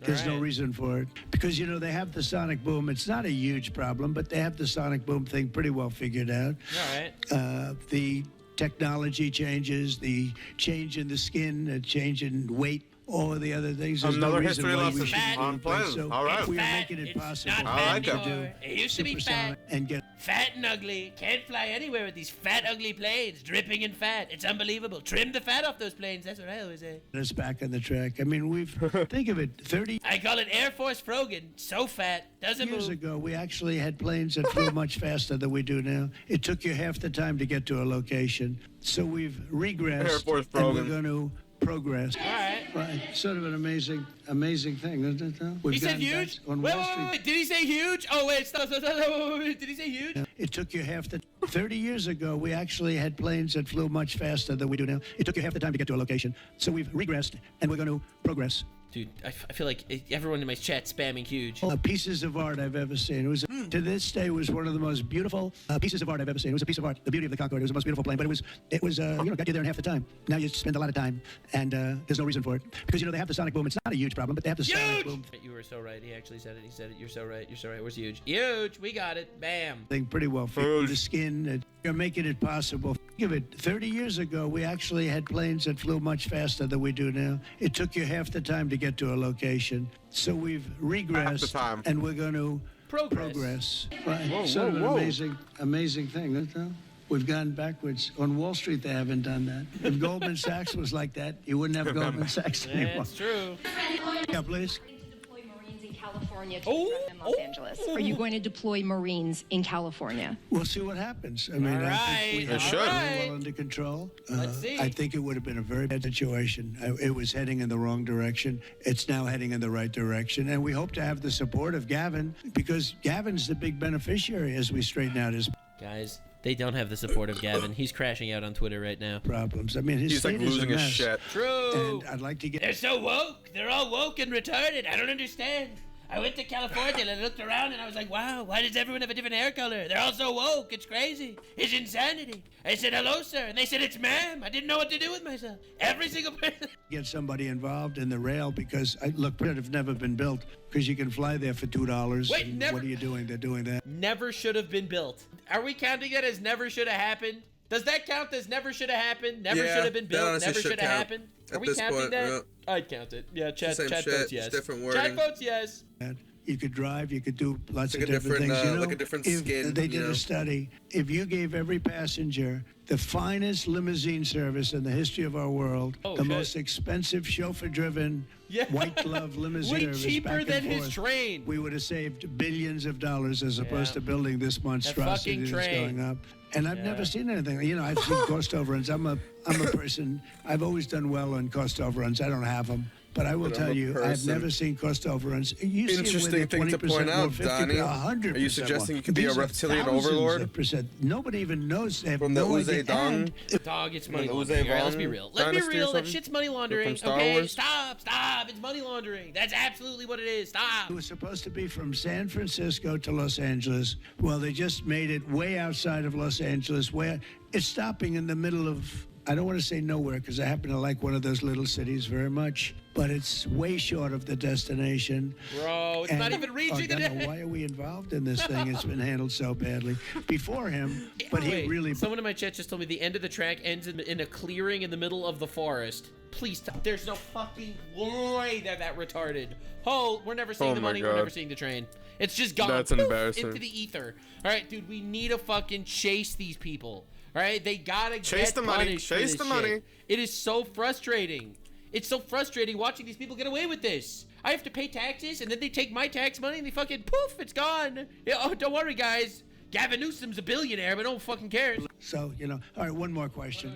there's no reason for it. Because, you know, they have the sonic boom. It's not a huge problem, but they have the sonic boom thing pretty well figured out. All right. The technology changes, the change in the skin, the change in weight, all of the other things. There's Another no reason history why lesson we should on planes. So All right. we are making it possible. I like that. It used to be fat. And get fat and ugly. Can't fly anywhere with these fat, ugly planes, dripping in fat. It's unbelievable. Trim the fat off those planes. That's what I always say. us back on the track. I mean, we've think of it. 30 I call it Air Force Frogan. So fat, doesn't years move. ago, we actually had planes that flew much faster than we do now. It took you half the time to get to a location. So we've regressed, Air Force and we're Frogan. going to progress. All right. Right. Sort of an amazing thing, isn't it? Though? He said huge? On Wait, Wall wait, Street. wait. Did he say huge? Oh, wait. Stop. Did he say huge? It took you 30 years ago, we actually had planes that flew much faster than we do now. It took you half the time to get to a location. So we've regressed, and we're going to progress. Dude, I feel like everyone in my chat spamming huge. Pieces of art I've ever seen. It was to this day was one of the most beautiful pieces of art I've ever seen. It was a piece of art. The beauty of the Concorde. It was the most beautiful plane, but it was you know, got you there in half the time. Now you spend a lot of time, and there's no reason for it, because you know they have the sonic boom. It's not a huge problem, but they have the sonic boom. You were so right. He actually said it. He said it. You're so right. You're so right. Where's huge? Huge. We got it. Bam. Thing pretty well figured. The skin. You're making it possible. Give it. 30 years ago, we actually had planes that flew much faster than we do now. It took you half the time to get to a location. So we've regressed, and we're going to progress. Right. Whoa, sort of an whoa. amazing thing, isn't it? We've gone backwards. On Wall Street, they haven't done that. If Goldman Sachs was like that, you wouldn't have Goldman Sachs anymore. That's true. Yeah, please. California to Los Angeles. Are you going to deploy Marines in California? We'll see what happens. I mean, I think we have it very well under control. Let's see. I think it would have been a very bad situation. It was heading in the wrong direction. It's now heading in the right direction. And we hope to have the support of Gavin, because Gavin's the big beneficiary as we straighten out his Guys, they don't have the support of Gavin. He's crashing out on Twitter right now. problems. I mean, his He's state like is losing a his mess. shit. True. And I'd like to get... They're so woke. They're all woke and retarded. I don't understand. I went to California and I looked around and I was like, wow, why does everyone have a different hair color? They're all so woke. It's crazy. It's insanity. I said, hello, sir. And they said, it's ma'am. I didn't know what to do with myself. Every single person. Get somebody involved in the rail, because, look, it have never been built, because you can fly there for $2. Wait, and never- what are you doing? They're doing that. Never should have been built. Are we counting it as never should have happened? Does that count as never should have happened? Never Yeah, should have been that built? honestly Never should should have count. happened? Are At we this counting point, that? yeah. I'd count it. Yeah, chat Same votes shit, yes. just different Chat wording. votes yes. You could drive. You could do lots Like of a different different, things. You know, like a different if skin, they you did know? a study. If you gave every passenger the finest limousine service in the history of our world, the most expensive chauffeur-driven white glove limousine Way service cheaper back and than his forth, train. we would have saved billions of dollars as opposed to building this monstrosity fucking that's train. going up. And I've never seen anything. You know, I've seen cost overruns. I'm a person. I've always done well on cost overruns. I don't have them. But I will But I'm tell a you, I've person. never seen cost overruns. You see Interesting thing to point out, Donnie. Are you suggesting you could be a reptilian overlord? Nobody even knows. They have From the no Uze idea. Dong? Dog, it's From money the laundering. Uze All right, let's be Vaughn real. Let's be dynasty or real. That something? shit's money laundering. From Star Okay, Wars? stop. It's money laundering. That's absolutely what it is. Stop. It was supposed to be from San Francisco to Los Angeles. Well, they just made it way outside of Los Angeles, where it's stopping in the middle of, I don't want to say nowhere because I happen to like one of those little cities very much, but it's way short of the destination. Bro, it's not even reaching the Donna, why are we involved in this thing? It's been handled so badly before him, but he Wait, really. Someone in my chat just told me the end of the track ends in a clearing in the middle of the forest. Please, there's no fucking way that retarded. Oh, we're never seeing Oh the my money. We're God. never seeing the train. It's just gone. That's poof, embarrassing. into the ether. All right, dude, we need to fucking chase these people. All right, they gotta Chase get the money. punished for Chase this the shit. money. It is so frustrating. It's so frustrating watching these people get away with this. I have to pay taxes, and then they take my tax money, and they fucking poof, it's gone. Yeah, oh, don't worry, guys. Gavin Newsom's a billionaire, but no one fucking cares. So, you know, all right, one more question.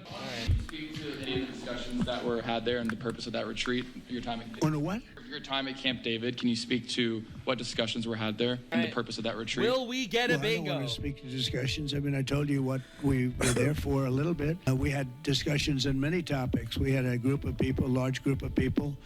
Speak to any of the discussions that were had there and the purpose of that retreat, your time at On a what? your time at Camp David. Can you speak to what discussions were had there and the purpose of that retreat? Will we get a Well, I don't bingo? want to speak to discussions. I mean, I told you what we were there for a little bit. We had discussions on many topics. We had a group of people, large group of people,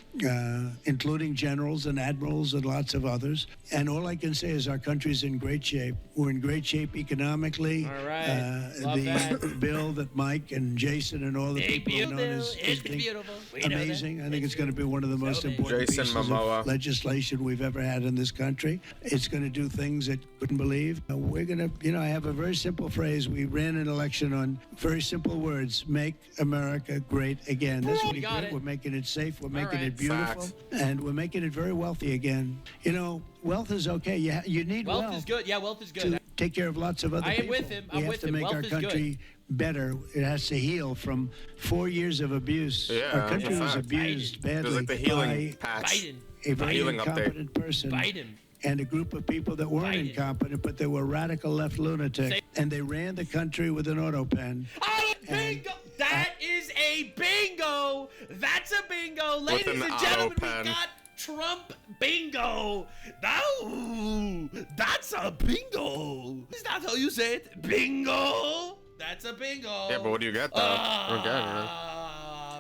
including generals and admirals and lots of others. And all I can say is our country's in great shape. We're in great shape economically. All right. Love The that. bill that Mike and Jason and all the Big people have known bill. is It's beautiful. We know that. amazing. I think it's going to be one of the most important Jason pieces Momoa. of legislation we've ever had in this country. It's going to do things that you couldn't believe. We're going to, you know, I have a very simple phrase. We ran an election on very simple words: make America great again. That's what We we got did. it. We're making it safe. We're making right. it beautiful, Facts. and we're making it very wealthy again. You know, wealth is okay. You need Wealth wealth is good. Yeah, wealth is to good. take care of lots of other I am people. with him. We I'm have with to him. make Wealth our is good. country better. It has to heal from 4 years of abuse. Yeah, Our country that's a was fact. abused badly There's like the healing by patch. Biden. a very Healing update. incompetent person Biden. and a group of people that weren't Biden. incompetent, but they were radical left lunatics. And they ran the country with an auto pen. Oh, bingo! That is a bingo! That's a bingo! Ladies an and auto gentlemen, pen. we got Trump bingo! Oh, that's a bingo! Is that how you say it? Bingo! That's a bingo! Yeah, but what do you get though?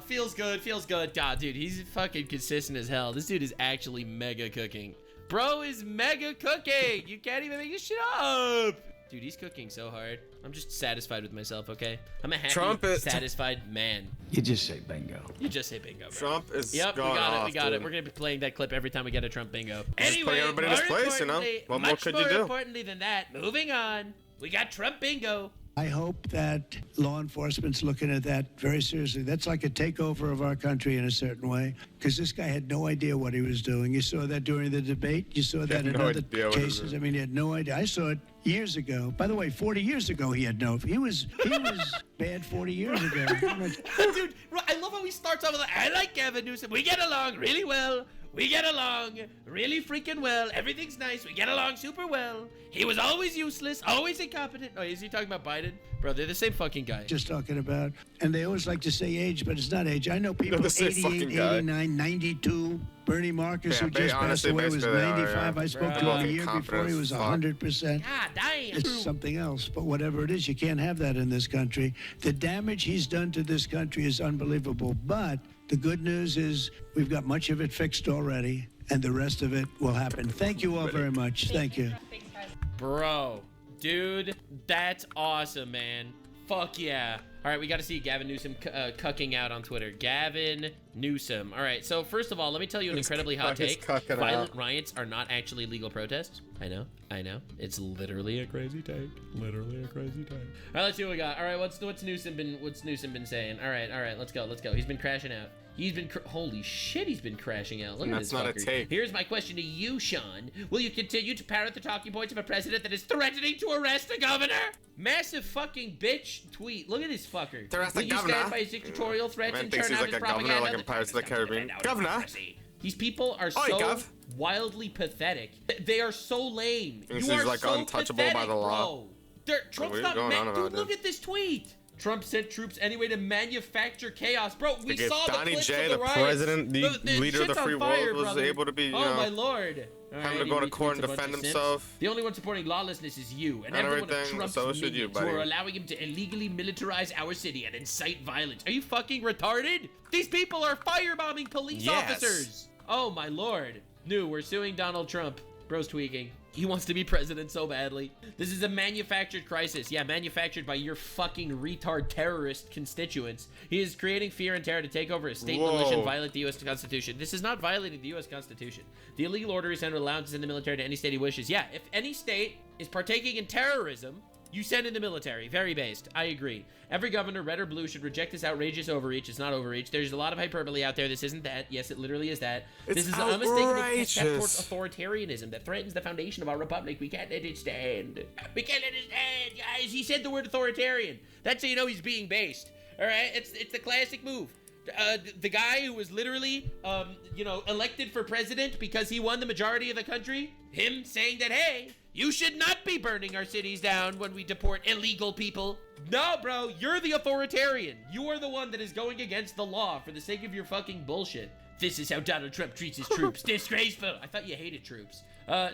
Feels good, feels good. God, dude, he's fucking consistent as hell. This dude is actually mega cooking. Bro is mega cooking! You can't even make this shit up! Dude, he's cooking so hard. I'm just satisfied with myself, okay? I'm a happy, satisfied man. You just say bingo. You just say bingo, bro. Trump is Yep, we going got it, off, we got it. dude. We're gonna be playing that clip every time we get a Trump bingo. Just Anyway, putting everybody in his more place, you know? importantly- What more much could more you do? importantly than that, moving on, we got Trump bingo. I hope that law enforcement's looking at that very seriously. That's like a takeover of our country in a certain way, because this guy had no idea what he was doing. You saw that during the debate. You saw that in no other idea what he was cases. doing. I mean, he had no idea. I saw it years ago. By the way, 40 years ago, he had no. He was bad 40 years ago. Dude, I love how he starts off with like, I like Gavin Newsom. We get along really well. We get along really freaking well. Everything's nice. We get along super well. He was always useless, always incompetent. Oh, is he talking about Biden? Bro, they're the same fucking guy. Just talking about, and they always like to say age, but it's not age. I know people the same 88, fucking guy. 89, 92. Bernie Marcus, Yeah, who just passed honestly, away, was basically they are, 95. yeah. I spoke to Bro. him a year before. He was 100%. God damn. It's something else, but whatever it is, you can't have that in this country. The damage he's done to this country is unbelievable. But the good news is we've got much of it fixed already, and the rest of it will happen. Thank you all very much. Thank you. Bro, dude, that's awesome, man. Fuck yeah. All right, we got to see Gavin Newsom cucking out on Twitter. Gavin Newsom. All right, so first of all, let me tell you an incredibly hot take. Violent riots are not actually legal protests. I know. It's literally a crazy take. Literally a crazy take. All right, let's see what we got. All right, what's Newsom been saying? All right, let's go. He's been crashing out. He's been holy shit, he's been crashing out. Look at this That's not fucker. a take. Here's my question to you, Sean. Will you continue to parrot the talking points of a president that is threatening to arrest a governor? Massive fucking bitch tweet. Look at this fucker. To arrest Will a you governor? stand by his dictatorial threats Man and thinks turn he's out like his a governor, propaganda? like in Pirates of the Caribbean. Governor. These people are Oi, so Gov. wildly pathetic. They are so lame. Thinks You he's are like so untouchable pathetic, by the law. bro. Trump's What are you not going on meant. about, Dude, look dude? at this tweet. Trump sent troops anyway to manufacture chaos, bro. We Like if saw Donnie the clips J, of the the riots. president, the leader of the shit's on free fire, world, was brother. able to be, you oh know, my lord. having to go to court and defend himself. The only one supporting lawlessness is you and And every one of everything, Trump's so should you, minions who buddy. are allowing him to illegally militarize our city and incite violence. Are you fucking retarded? These people are firebombing police Yes. officers. Oh my lord. New, we're suing Donald Trump. Bro's tweaking. He wants to be president so badly. This is a manufactured crisis. Yeah, manufactured by your fucking retard terrorist constituents. He is creating fear and terror to take over a state militia and violate the U.S. Constitution. This is not violating the U.S. Constitution. The illegal order is sent allowances in the military to any state he wishes. Yeah, if any state is partaking in terrorism, you send in the military. Very based. I agree. Every governor, red or blue, should reject this outrageous overreach. It's not overreach. There's a lot of hyperbole out there. This isn't that. Yes, it literally is that. This is an unmistakable step towards authoritarianism that threatens the foundation of our republic. We can't let it stand. We can't let it stand, guys. He said the word authoritarian. That's how you know he's being based. All right? It's the classic move. The guy who was literally, elected for president because he won the majority of the country, him saying that, hey, you should not be burning our cities down when we deport illegal people. No, bro, you're the authoritarian. You are the one that is going against the law for the sake of your fucking bullshit. This is how Donald Trump treats his troops. Disgraceful. I thought you hated troops.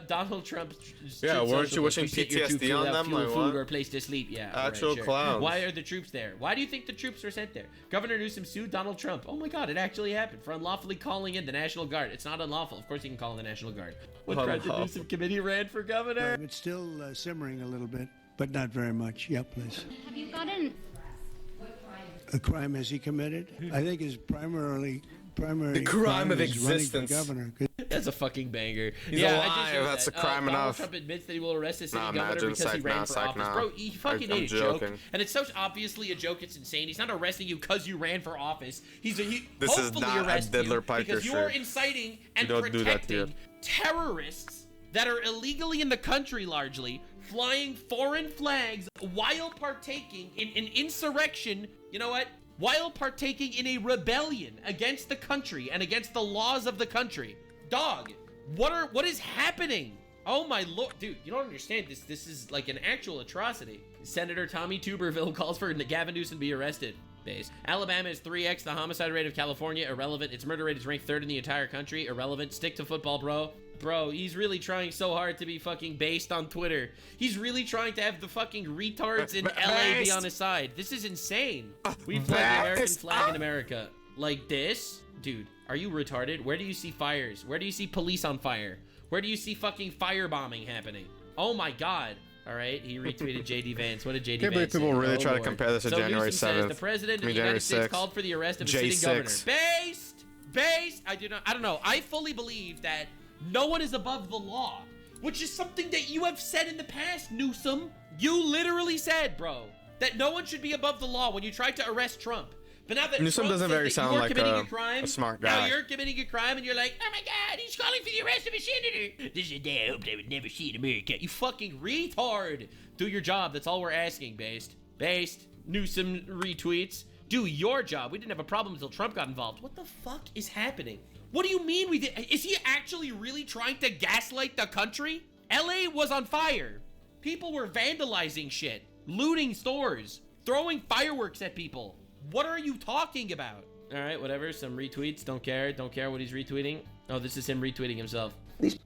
Donald Trump. Yeah, weren't you wishing PTSD on them? Fuel, Like food, what? or a place to sleep. Yeah. Actual right, sure. clowns. Why are the troops there? Why do you think the troops were sent there? Governor Newsom sued Donald Trump. Oh my God, it actually happened for unlawfully calling in the National Guard. It's not unlawful. Of course, you can call in the National Guard. When President Newsom committee ran for governor. It's still simmering a little bit, but not very much. Yeah, please. Have you gotten A crime has he committed? I think his primary The crime of is running for existence. governor. That's a fucking banger. He's yeah, alive. I just heard That's that. a crime Donald enough. Trump admits that he will arrest a city Nah, governor imagine. because Psych he ran nah, for psych office. nah. Bro, he fucking I'm made a joke. joking. And it's so obviously a joke, it's insane. He's not arresting you because you ran for office. He This is hopefully not a arrests Diddler you Piker because you are shirt. inciting and You don't do that here. protecting terrorists that are illegally in the country largely, flying foreign flags while partaking in an insurrection. You know what? While partaking in a rebellion against the country and against the laws of the country. Dog, what is happening? Oh my lord, dude, you don't understand this. This is like an actual atrocity. Senator Tommy Tuberville calls for Gavin Newsom to be arrested. Based. Alabama is 3x the homicide rate of California. Irrelevant. Its murder rate is ranked 3rd in the entire country. Irrelevant. Stick to football, bro. Bro, he's really trying so hard to be fucking based on Twitter. He's really trying to have the fucking retards in LA be on his side. This is insane. We flag the American flag in America. Like this? Dude, are you retarded? Where do you see fires? Where do you see police on fire? Where do you see fucking firebombing happening? Oh my God. All right, he retweeted JD Vance. What did JD Can't believe Vance say? people really try to Lord. compare this to So January Newsom says 7th. the president of I mean, the United January States 6th. called for the arrest of a J6. sitting governor. Based. I don't know. I fully believe that no one is above the law, which is something that you have said in the past, Newsom. You literally said, bro, that no one should be above the law when you tried to arrest Trump. But now that Newsom Trump doesn't says very that sound you're like committing a- a crime, a smart now guy. you're committing a crime and you're like, oh my God, he's calling for the arrest of a senator. This is a day I hope they would never see in America. You fucking retard. Do your job. That's all we're asking, Based. Newsom retweets. Do your job. We didn't have a problem until Trump got involved. What the fuck is happening? What do you mean we did? Is he actually really trying to gaslight the country? LA was on fire. People were vandalizing shit, looting stores, throwing fireworks at people. What are you talking about? All right, whatever. Some retweets. Don't care what he's retweeting. Oh, this is him retweeting himself.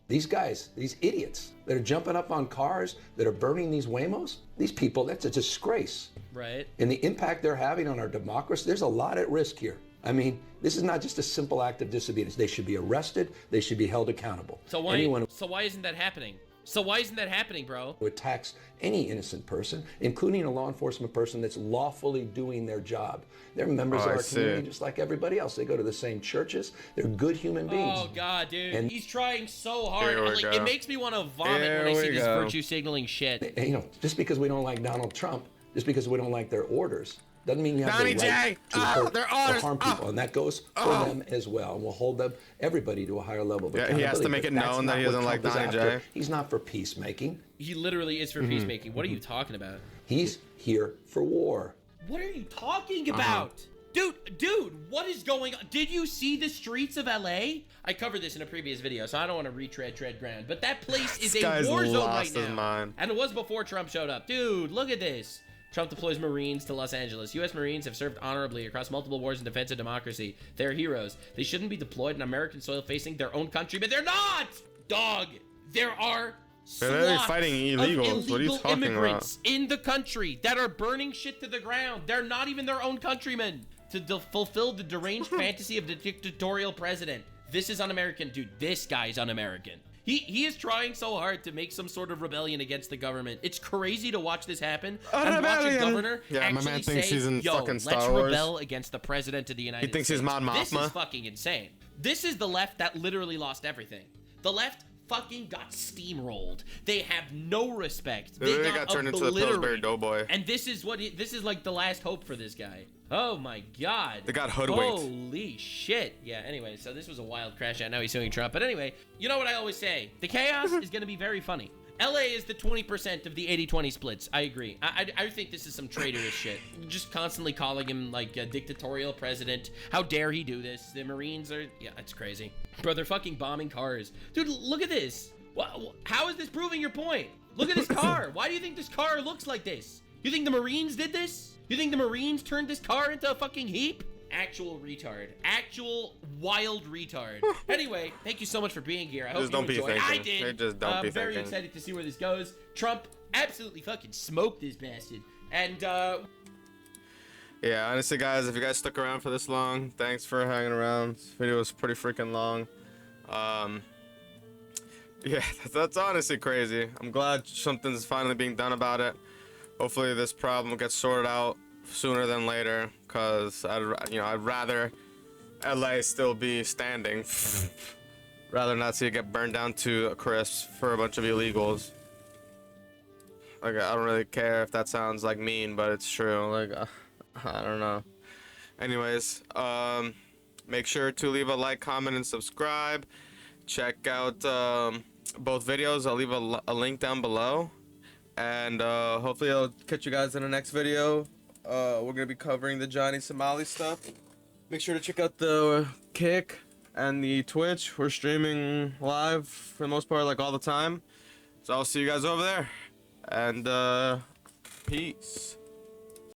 These guys, these idiots that are jumping up on cars, that are burning these Waymos, these people, that's a disgrace. Right. And the impact they're having on our democracy, there's a lot at risk here. I mean, this is not just a simple act of disobedience. They should be arrested. They should be held accountable. So why Anyone isn't that happening? So why isn't that happening, bro? who attacks any innocent person, including a law enforcement person that's lawfully doing their job. They're members of I our see. community just like everybody else. They go to the same churches. They're good human beings. Oh God, dude, And- he's trying so hard. Here we Like, go. it makes me want to vomit Here when I see we this go. virtue signaling shit. You know, just because we don't like Donald Trump, just because we don't like their orders, Doesn't mean you have Donnie the right J. to hurt They're or honest. harm people, and that goes for them as well. And we'll hold them, everybody, to a higher level of Yeah, he has accountability. to make it But that's known that not he what doesn't like Trump is Donnie after. J. He's not for peacemaking. He literally is for peacemaking. What are you talking about? He's here for war. What are you talking about? Dude, what is going on? Did you see the streets of LA? I covered this in a previous video, so I don't want to tread ground. But that place is a war zone right now. Mind. And it was before Trump showed up. Dude, look at this. Trump deploys Marines to Los Angeles. U.S. Marines have served honorably across multiple wars in defense of democracy. They're heroes. They shouldn't be deployed in American soil facing their own country, but they're not! Dog, there are They're fighting illegals. Of what are you illegal talking immigrants about? in the country that are burning shit to the ground. They're not even their own countrymen to fulfill the deranged fantasy of the dictatorial president. This is un-American, dude. This guy is un-American. He is trying so hard to make some sort of rebellion against the government. It's crazy to watch this happen and watch a governor my man thinks say, he's in yo, fucking let's Star Wars. rebel against the president of the United States. He thinks he's Mon This Mothma. is fucking insane. This is the left that literally lost everything. The left fucking got steamrolled. They have no respect. They got turned into the Pillsbury Doughboy. And this is this is like the last hope for this guy. Oh my god. They got hoodwinked. Holy shit. Yeah, anyway, so this was a wild crash out. Now he's suing Trump. But anyway, you know what I always say? The chaos is going to be very funny. LA is the 20% of the 80-20 splits. I agree. I think this is some traitorous shit. Just constantly calling him like a dictatorial president. How dare he do this? The Marines are... Yeah, it's crazy. Bro, they're fucking bombing cars. Dude, look at this. How is this proving your point? Look at this car. Why do you think this car looks like this? You think the Marines did this? You think the Marines turned this car into a fucking heap? Actual retard. Actual wild retard. Anyway, thank you so much for being here. I hope Just you don't be enjoyed. I thinking. did. Just don't be very thinking. excited to see where this goes. Trump absolutely fucking smoked this bastard. And Yeah, honestly, guys, if you guys stuck around for this long, thanks for hanging around. This video was pretty freaking long. Yeah, that's honestly crazy. I'm glad something's finally being done about it. Hopefully, this problem gets sorted out sooner than later, cause I'd rather LA still be standing, rather not see it get burned down to a crisp for a bunch of illegals. Like, I don't really care if that sounds like mean, but it's true. Like, I don't know. Anyways, make sure to leave a like, comment, and subscribe. Check out both videos. I'll leave a link down below. And hopefully I'll catch you guys in the next video. We're gonna be covering the Johnny Somali stuff. Make sure to check out the Kick and the Twitch. We're streaming live for the most part, like all the time. So I'll see you guys over there. And peace.